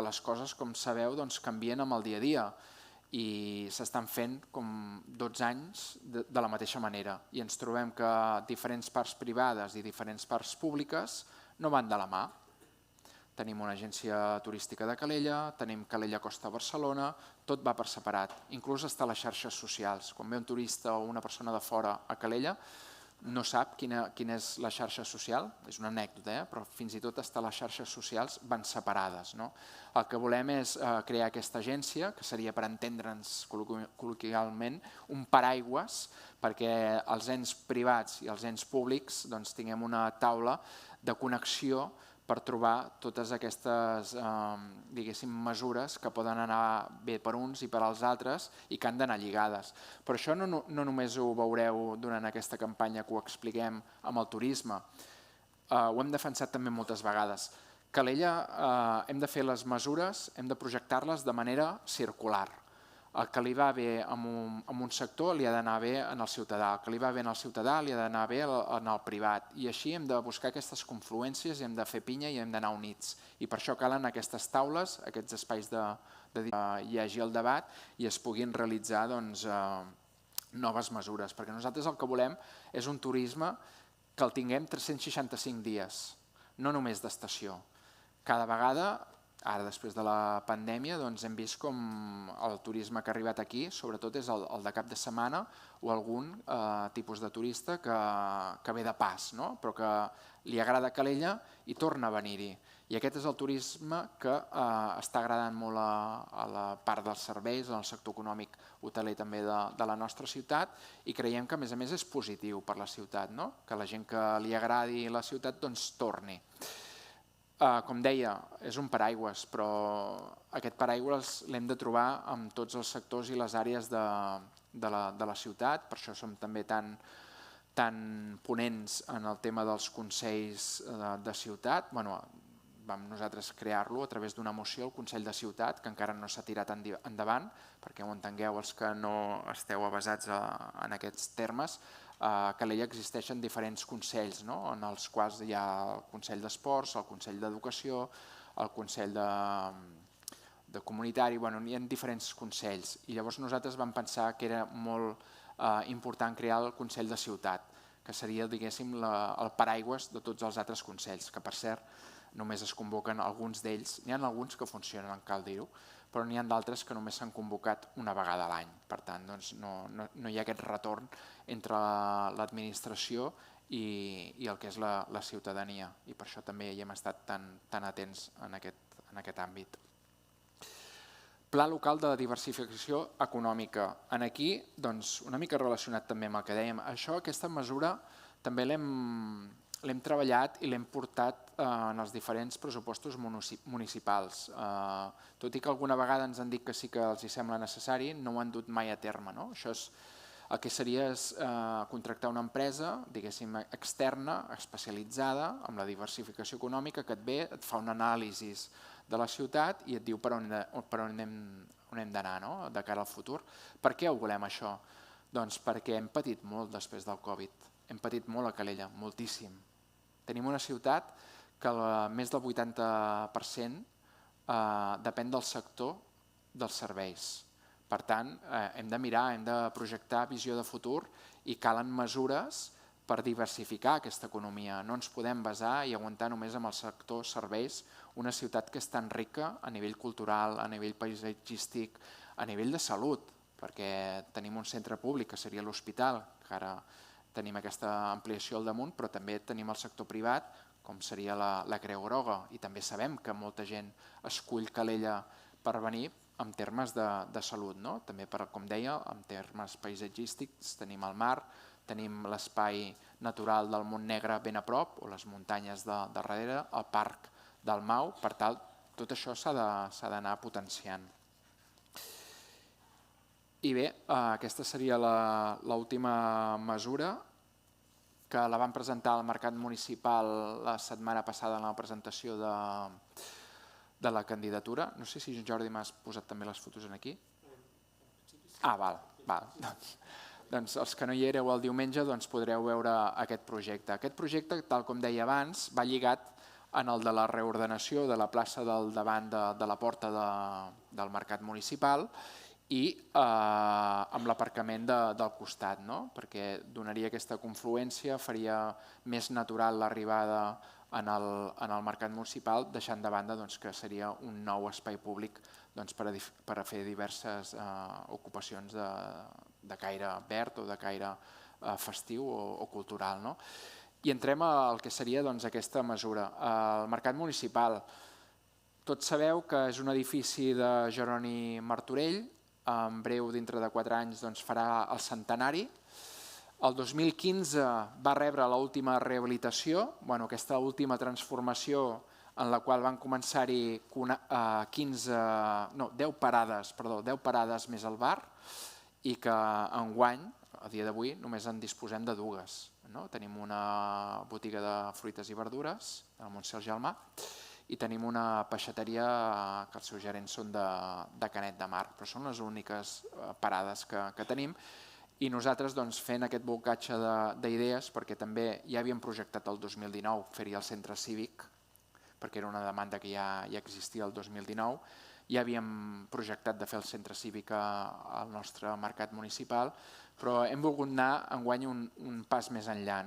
les coses, com sabeu, canvien amb el dia a dia i s'estan fent com 12 anys de la mateixa manera i ens trobem que diferents parts privades i diferents parts públiques no van de la mà. Tenim una agència turística de Calella, tenim Calella Costa Barcelona, tot va per separat, inclús fins a les xarxes socials. Quan ve un turista o una persona de fora a Calella no sap quina és la xarxa social, és una anècdota, però fins i tot fins a les xarxes socials van separades. El que volem és crear aquesta agència, que seria, per entendre'ns col·loquialment, un paraigües perquè els ens privats i els ens públics tinguem una taula de connexió per trobar totes aquestes mesures que poden anar bé per uns i per als altres i que han d'anar lligades. Per això no només ho veureu durant aquesta campanya que ho expliquem amb el turisme, ho hem defensat també moltes vegades. Calella hem de fer les mesures, hem de projectar-les de manera circular. El que li va bé en un sector li ha d'anar bé en el ciutadà, el que li va bé en el ciutadà li ha d'anar bé en el privat. I així hem de buscar aquestes confluències i hem de fer pinya i hem d'anar units. I per això calen aquestes taules, aquests espais de hi hagi el debat i es puguin realitzar noves mesures. Perquè nosaltres el que volem és un turisme que el tinguem 365 dies, no només d'estació. Cada vegada, ara després de la pandèmia, hem vist com el turisme que ha arribat aquí, sobretot és el de cap de setmana o algun tipus de turista que ve de pas, però que li agrada Calella i torna a venir-hi. I aquest és el turisme que està agradant molt a la part dels serveis, en el sector econòmic hoteler també de la nostra ciutat, i creiem que a més és positiu per la ciutat, que la gent que li agradi la ciutat torni. Com deia, és un paraigües, però aquest paraigües l'hem de trobar en tots els sectors i les àrees de la ciutat, per això som també tan ponents en el tema dels consells de ciutat. Vam nosaltres crear-lo a través d'una moció, el Consell de Ciutat, que encara no s'ha tirat endavant, perquè ho entengueu els que no esteu avesats en aquests termes. A Calella existeixen diferents consells, en els quals hi ha el Consell d'Esports, el Consell d'Educació, el Consell de Comunitari, hi ha diferents consells. I llavors nosaltres vam pensar que era molt important crear el Consell de Ciutat, que seria, diguéssim, el paraigües de tots els altres consells, que per cert només es convoquen alguns d'ells. N'hi ha alguns que funcionen, cal dir-ho, però n'hi ha d'altres que només s'han convocat una vegada a l'any. Per tant, no hi ha aquest retorn entre l'administració i el que és la ciutadania, i per això també hi hem estat tan atents en aquest àmbit. Pla local de diversificació econòmica. Aquí, una mica relacionat també amb el que dèiem, aquesta mesura també l'hem treballat i l'hem portat en els diferents pressupostos municipals. Tot i que alguna vegada ens han dit que sí que els hi sembla necessari, no ho han dut mai a terme. Això el que seria és contractar una empresa, diguéssim, externa, especialitzada en la diversificació econòmica, que et ve, et fa una anàlisi de la ciutat i et diu per on hem d'anar de cara al futur. Per què ho volem, això? Doncs perquè hem patit molt després del Covid. Hem patit molt a Calella, moltíssim. Tenim una ciutat que més del 80% depèn del sector dels serveis. Per tant, hem de mirar, hem de projectar visió de futur i calen mesures per diversificar aquesta economia. No ens podem basar i aguantar només amb el sector serveis una ciutat que és tan rica a nivell cultural, a nivell paisatgístic, a nivell de salut, perquè tenim un centre públic que seria l'hospital, que ara tenim aquesta ampliació al damunt, però també tenim el sector privat, com seria la Creu Groga, i també sabem que molta gent escull Calella per venir en termes de salut. També, com deia, en termes paisatgístics tenim el mar, tenim l'espai natural del Montnegre ben a prop, o les muntanyes de darrere, el parc del Mau, per tal, tot això s'ha d'anar potenciant. I bé, aquesta seria l'última mesura, que la vam presentar al Mercat Municipal la setmana passada en la presentació de la candidatura. No sé si Jordi m'has posat també les fotos aquí. Val. Doncs els que no hi éreu el diumenge podreu veure aquest projecte. Aquest projecte, tal com deia abans, va lligat en el de la reordenació de la plaça del davant de la porta del Mercat Municipal i amb l'aparcament del costat, perquè donaria aquesta confluència, faria més natural l'arribada en el Mercat Municipal, deixant de banda que seria un nou espai públic per a fer diverses ocupacions de caire verd o de caire festiu o cultural. I entrem al que seria aquesta mesura. El Mercat Municipal, tots sabeu que és un edifici de Jeroni Martorell, en breu, dintre de 4 anys, farà el centenari. El 2015 va rebre l'última rehabilitació, aquesta última transformació en la qual van començar-hi 10 parades més al bar i que enguany, a dia d'avui, només en disposem de 2. Tenim una botiga de fruites i verdures, al Montsec Gelmà, i tenim una peixateria que els seus gerents són de Canet de Mar, però són les úniques parades que tenim. I nosaltres fent aquest bolcatge d'idees, perquè també ja havíem projectat el 2019 fer-hi el centre cívic, perquè era una demanda que ja existia el 2019, ja havíem projectat de fer el centre cívic al nostre mercat municipal, però hem volgut anar enguany un pas més enllà,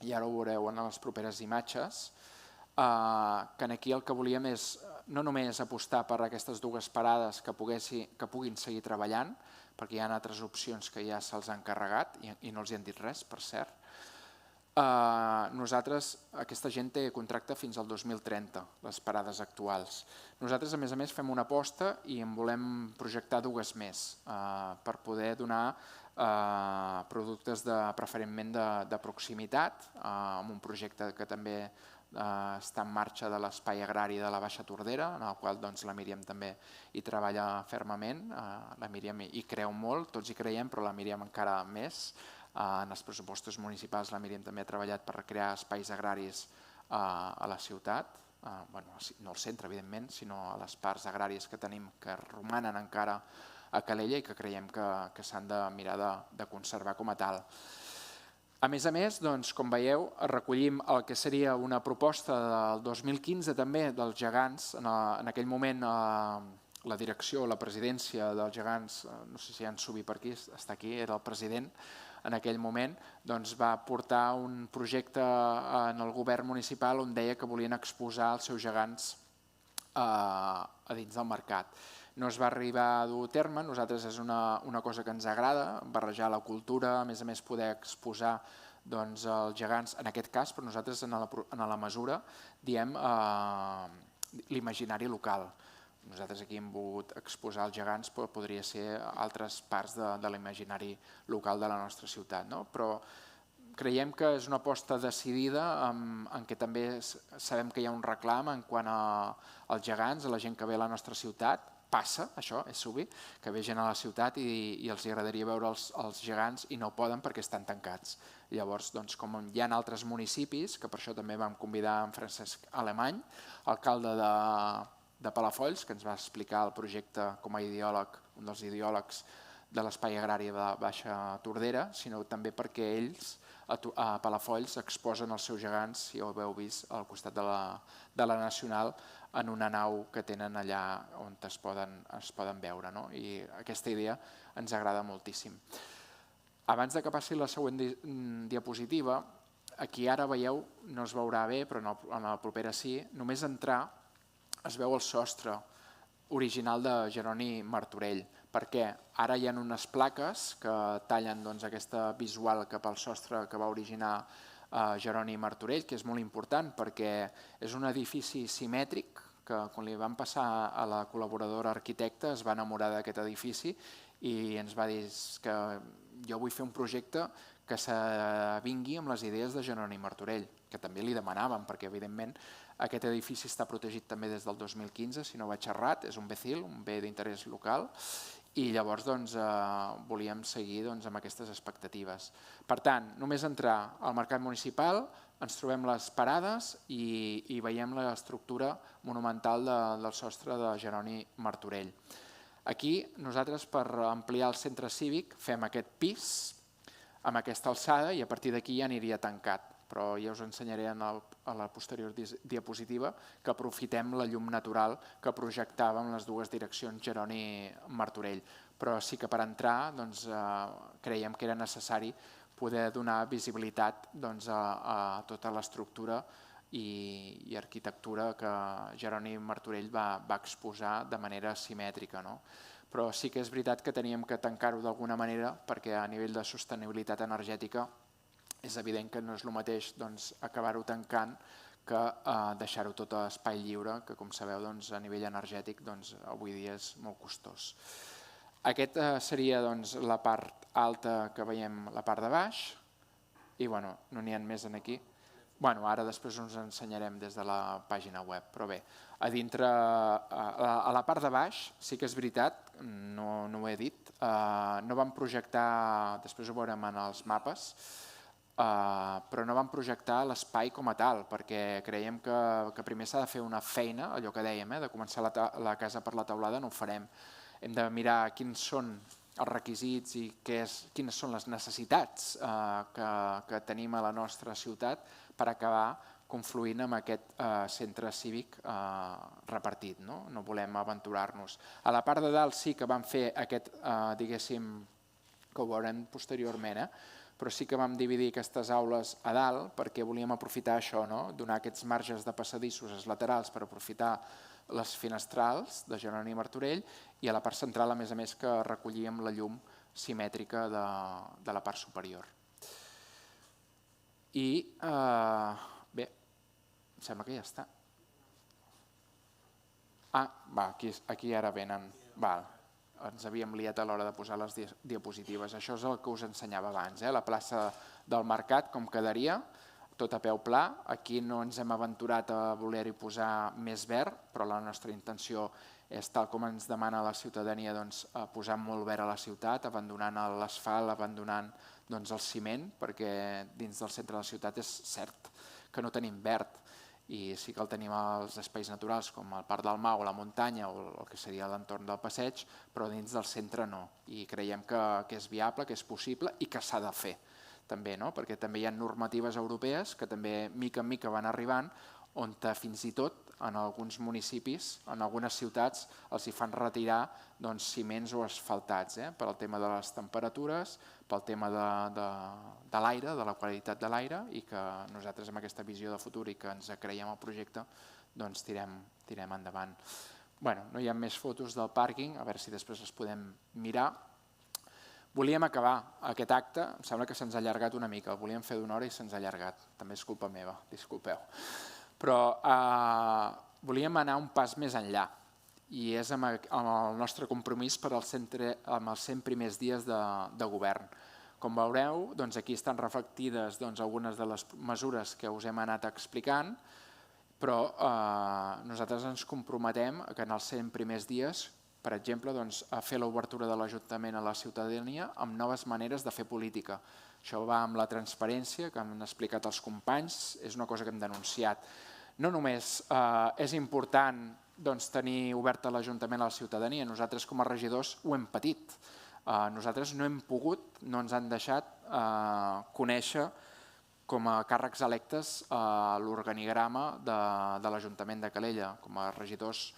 i ara ho veureu en les properes imatges, que aquí el que volíem és no només apostar per aquestes dues parades que puguin seguir treballant, perquè hi ha altres opcions que ja se'ls han carregat i no els hi han dit res, per cert. Nosaltres, aquesta gent té contracte fins al 2030, les parades actuals. Nosaltres, a més, fem una aposta i en volem projectar dues més per poder donar productes preferentment de proximitat, amb un projecte que també està en marxa de l'espai agrari de la Baixa Tordera, en el qual la Míriam també hi treballa fermament. La Míriam hi creu molt, tots hi creiem, però la Míriam encara més. En els pressupostos municipals la Míriam també ha treballat per crear espais agraris a la ciutat, no al centre evidentment, sinó a les parts agràries que tenim que romanen encara a Calella i que creiem que s'han de mirar de conservar com a tal. A més, com veieu, recollim el que seria una proposta del 2015 també dels gegants. En aquell moment la direcció, la presidència dels gegants, no sé si hi ha en Subi per aquí, està aquí, era el president, en aquell moment va portar un projecte en el govern municipal on deia que volien exposar els seus gegants a dins del mercat. No es va arribar a dur a terme, nosaltres és una cosa que ens agrada, barrejar la cultura, a més poder exposar els gegants, en aquest cas, però nosaltres en la mesura diem l'imaginari local. Nosaltres aquí hem volgut exposar els gegants, però podria ser altres parts de l'imaginari local de la nostra ciutat. Però creiem que és una aposta decidida en què també sabem que hi ha un reclam en quant als gegants, a la gent que ve a la nostra ciutat. Passa, això, és Subi, que ve gent a la ciutat i els agradaria veure els gegants i no poden perquè estan tancats. Llavors, com hi ha altres municipis, que per això també vam convidar en Francesc Alemany, alcalde de Palafolls, que ens va explicar el projecte com a ideòleg, un dels ideòlegs de l'espai agrari de la Baixa Tordera, sinó també perquè ells a Palafolls exposen els seus gegants, si ho heu vist, al costat de la Nacional, en una nau que tenen allà on es poden veure. I aquesta idea ens agrada moltíssim. Abans que passi la següent diapositiva, aquí ara veieu, no es veurà bé, però en la propera sí, només entrar es veu el sostre original de Jeroni Martorell, perquè ara hi ha unes plaques que tallen aquesta visual cap al sostre que va originar Jeroni Martorell, que és molt important perquè és un edifici simètric que quan li van passar a la col·laboradora arquitecta es va enamorar d'aquest edifici i ens va dir que jo vull fer un projecte que s'avingui amb les idees de Jeroni Martorell, que també li demanàvem, perquè evidentment aquest edifici està protegit també des del 2015, si no vaig errat, és un BECIL, un bé d'interès local, i llavors volíem seguir amb aquestes expectatives. Per tant, només entrar al mercat municipal, ens trobem les parades i veiem l'estructura monumental del sostre de Jeroni Martorell. Aquí nosaltres per ampliar el centre cívic fem aquest pis amb aquesta alçada i a partir d'aquí ja aniria tancat, però ja us ensenyaré a la posterior diapositiva que aprofitem la llum natural que projectava en les dues direccions Jeroni Martorell, però sí que per entrar creiem que era necessari poder donar visibilitat a tota l'estructura i arquitectura que Jeroni Martorell va exposar de manera simètrica. Però sí que és veritat que teníem que tancar-ho d'alguna manera perquè a nivell de sostenibilitat energètica és evident que no és el mateix acabar-ho tancant que deixar-ho tot a espai lliure, que com sabeu a nivell energètic avui dia és molt costós. Aquesta seria la part alta que veiem, la part de baix, i no n'hi ha més aquí. Ara després us ensenyarem des de la pàgina web, però bé, a dintre, a la part de baix, sí que és veritat, no ho he dit, no vam projectar, després ho veurem en els mapes, però no vam projectar l'espai com a tal, perquè creiem que primer s'ha de fer una feina, allò que dèiem, de començar la casa per la teulada, no ho farem. Hem de mirar quins són els requisits i quines són les necessitats que tenim a la nostra ciutat per acabar confluint amb aquest centre cívic repartit. No volem aventurar-nos. A la part de dalt sí que vam fer aquest, diguéssim, que ho veurem posteriorment, però sí que vam dividir aquestes aules a dalt perquè volíem aprofitar això, donar aquests marges de passadissos als laterals per aprofitar les finestrals de Jeroni Martorell i a la part central, a més, que recollíem la llum simètrica de la part superior. I bé, em sembla que ja està. Aquí ara venen. Ens havíem liat a l'hora de posar les diapositives. Això és el que us ensenyava abans. La plaça del Mercat, com quedaria, tot a peu pla. Aquí no ens hem aventurat a voler-hi posar més verd, però la nostra intenció és, tal com ens demana la ciutadania, posar molt verd a la ciutat, abandonant l'asfalt, abandonant el ciment, perquè dins del centre de la ciutat és cert que no tenim verd, i sí que el tenim als espais naturals com el Parc del Mau, la muntanya o el que seria l'entorn del passeig, però dins del centre no. I creiem que és viable, que és possible i que s'ha de fer també, perquè també hi ha normatives europees que també mica en mica van arribant, on fins i tot en alguns municipis, en algunes ciutats, els hi fan retirar ciments o asfaltats per al tema de les temperatures, pel tema de l'aire, de la qualitat de l'aire, i que nosaltres amb aquesta visió de futur i que ens creiem el projecte tirem endavant. No hi ha més fotos del pàrquing, a veure si després les podem mirar. Volíem acabar aquest acte, em sembla que se'ns ha allargat una mica, el volíem fer d'una hora i se'ns ha allargat, també és culpa meva, disculpeu. Però volíem anar un pas més enllà i és amb el nostre compromís per als 100 primers dies de govern. Com veureu, aquí estan reflectides algunes de les mesures que us hem anat explicant, però nosaltres ens comprometem que en els 100 primers dies, per exemple, a fer l'obertura de l'Ajuntament a la ciutadania amb noves maneres de fer política. Això va amb la transparència que han explicat els companys, és una cosa que hem denunciat. No només és important tenir obert l'Ajuntament a la ciutadania, nosaltres com a regidors ho hem patit. Nosaltres no hem pogut, no ens han deixat conèixer com a càrrecs electes l'organigrama de l'Ajuntament de Calella. Com a regidors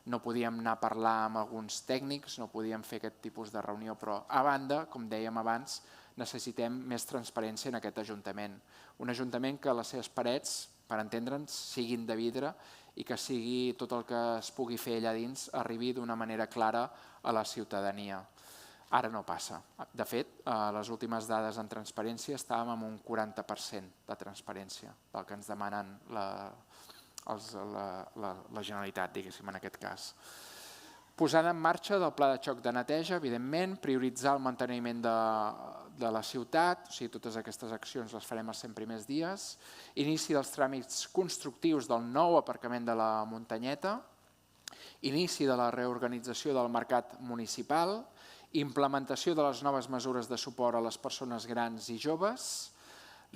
no podíem anar a parlar amb alguns tècnics, no podíem fer aquest tipus de reunió, però a banda, com dèiem abans, necessitem més transparència en aquest Ajuntament. Un Ajuntament que les seves parets, per entendre'ns, siguin de vidre i que sigui tot el que es pugui fer allà dins arribi d'una manera clara a la ciutadania. Ara no passa. De fet, a les últimes dades en transparència estàvem en un 40% de transparència del que ens demanen la Generalitat, diguéssim, en aquest cas. Posada en marxa del pla de xoc de neteja, evidentment, prioritzar el manteniment de la ciutat, o sigui, totes aquestes accions les farem els 100 primers dies, inici dels tràmits constructius del nou aparcament de la Muntanyeta, inici de la reorganització del mercat municipal, implementació de les noves mesures de suport a les persones grans i joves,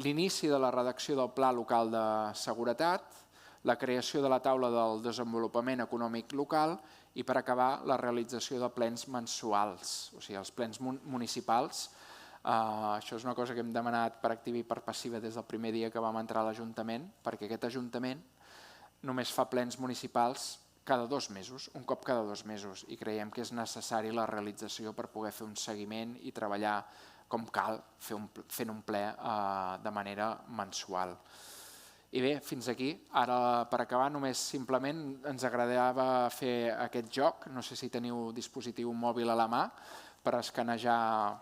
l'inici de la redacció del Pla Local de Seguretat, la creació de la taula del desenvolupament econòmic local i, per acabar, la realització de plens mensuals, o sigui, els plens municipals. Això és una cosa que hem demanat per activa i per passiva des del primer dia que vam entrar a l'Ajuntament, perquè aquest Ajuntament només fa plens municipals cada 2 mesos, un cop cada 2 mesos, i creiem que és necessari la realització per poder fer un seguiment i treballar com cal fent un ple de manera mensual. I bé, fins aquí. Ara, per acabar, només simplement ens agradava fer aquest joc. No sé si teniu dispositiu mòbil a la mà per escanejar...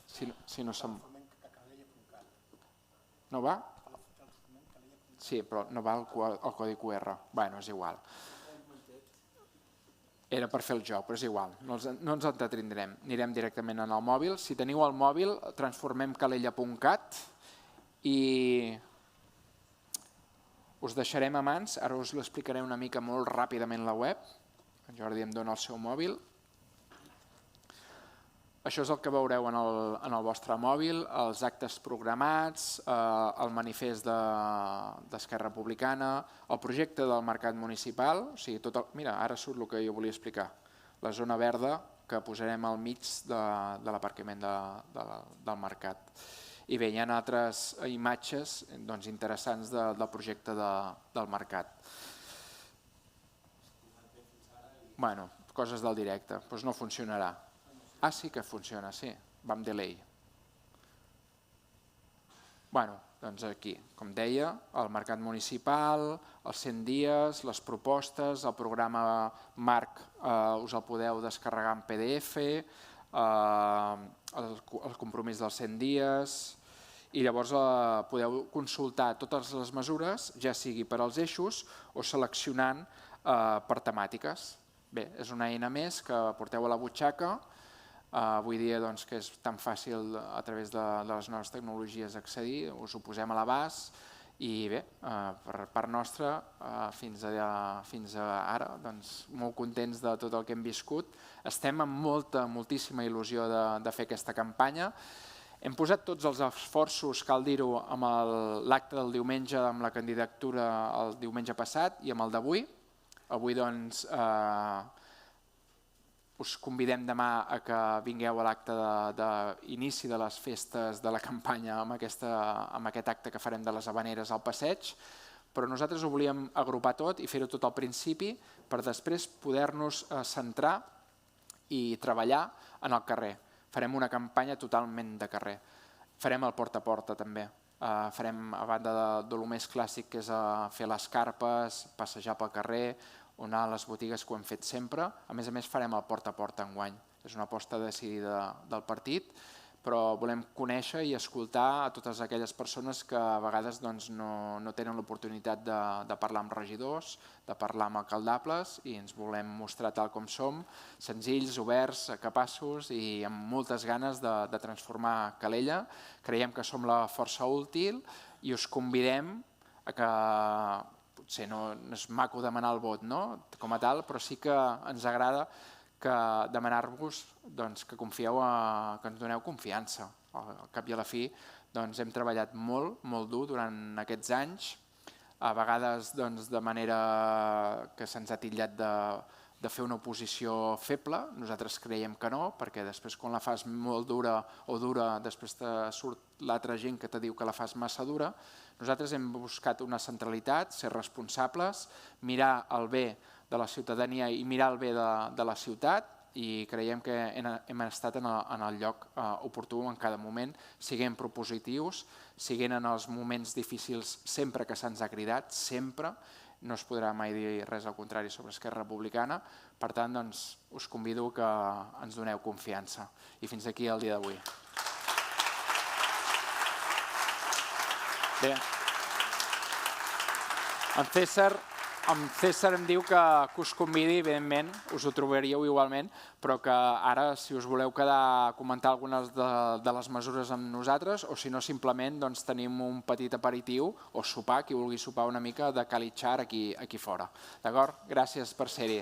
Si no se'm... No va? Sí, però no va el codi QR. Bé, és igual. Era per fer el joc, però és igual. No ens entretindrem. Anirem directament en el mòbil. Si teniu el mòbil, transformem calella.cat i... us deixarem a mans, ara us l'explicaré una mica molt ràpidament la web. En Jordi em dona el seu mòbil. Això és el que veureu en el vostre mòbil, els actes programats, el manifest d'Esquerra Republicana, el projecte del mercat municipal, o sigui, mira, ara surt el que jo volia explicar, la zona verda que posarem al mig de l'aparcament del mercat. I bé, hi ha altres imatges interessants del projecte del mercat. Bueno, coses del directe, doncs no funcionarà. Ah, sí que funciona, sí, va amb delay. Bueno, doncs aquí, com deia, el mercat municipal, els 100 dies, les propostes, el programa Marc us el podeu descarregar en PDF, el compromís dels 100 dies, i llavors podeu consultar totes les mesures, ja sigui per als eixos o seleccionant per temàtiques. Bé, és una eina més que porteu a la butxaca. Avui dia que és tan fàcil a través de les noves tecnologies accedir, us ho posem a l'abast i bé, per part nostra, fins ara, molt contents de tot el que hem viscut. Estem amb moltíssima il·lusió de fer aquesta campanya. Hem posat tots els esforços, cal dir-ho, amb l'acte del diumenge, amb la candidatura el diumenge passat i amb el d'avui. Avui, doncs, us convidem demà a que vingueu a l'acte d'inici de les festes de la campanya amb aquest acte que farem de les Havaneres al passeig, però nosaltres ho volíem agrupar tot i fer-ho tot al principi per després poder-nos centrar i treballar en el carrer. Farem una campanya totalment de carrer. Farem el porta a porta també. Farem, a banda del més clàssic, que és fer les carpes, passejar pel carrer, anar a les botigues, que ho hem fet sempre. A més farem el porta a porta enguany. És una aposta decidida del partit, però volem conèixer i escoltar a totes aquelles persones que a vegades no tenen l'oportunitat de parlar amb regidors, de parlar amb alcaldables, i ens volem mostrar tal com som, senzills, oberts, capaços i amb moltes ganes de transformar Calella. Creiem que som la força útil i us convidem a que, potser no és maco demanar el vot com a tal, però sí que ens agrada demanar-vos que confieu, que ens doneu confiança. Al cap i a la fi hem treballat molt dur durant aquests anys, a vegades de manera que se'ns ha titllat de fer una oposició feble. Nosaltres creiem que no, perquè després quan la fas molt dura o dura, després surt l'altra gent que te diu que la fas massa dura. Nosaltres hem buscat una centralitat, ser responsables, mirar el bé de la ciutadania i mirar el bé de la ciutat, i creiem que hem estat en el lloc oportú en cada moment, siguem propositius, siguent en els moments difícils sempre que se'ns ha cridat, sempre, no es podrà mai dir res al contrari sobre Esquerra Republicana, per tant us convido que ens doneu confiança. I fins aquí el dia d'avui. Bé, en César em diu que us convidi, evidentment, us ho trobaríeu igualment, però que ara, si us voleu quedar a comentar algunes de les mesures amb nosaltres, o si no, simplement tenim un petit aperitiu o sopar, qui vulgui sopar una mica de calitxar aquí fora. D'acord? Gràcies per ser-hi.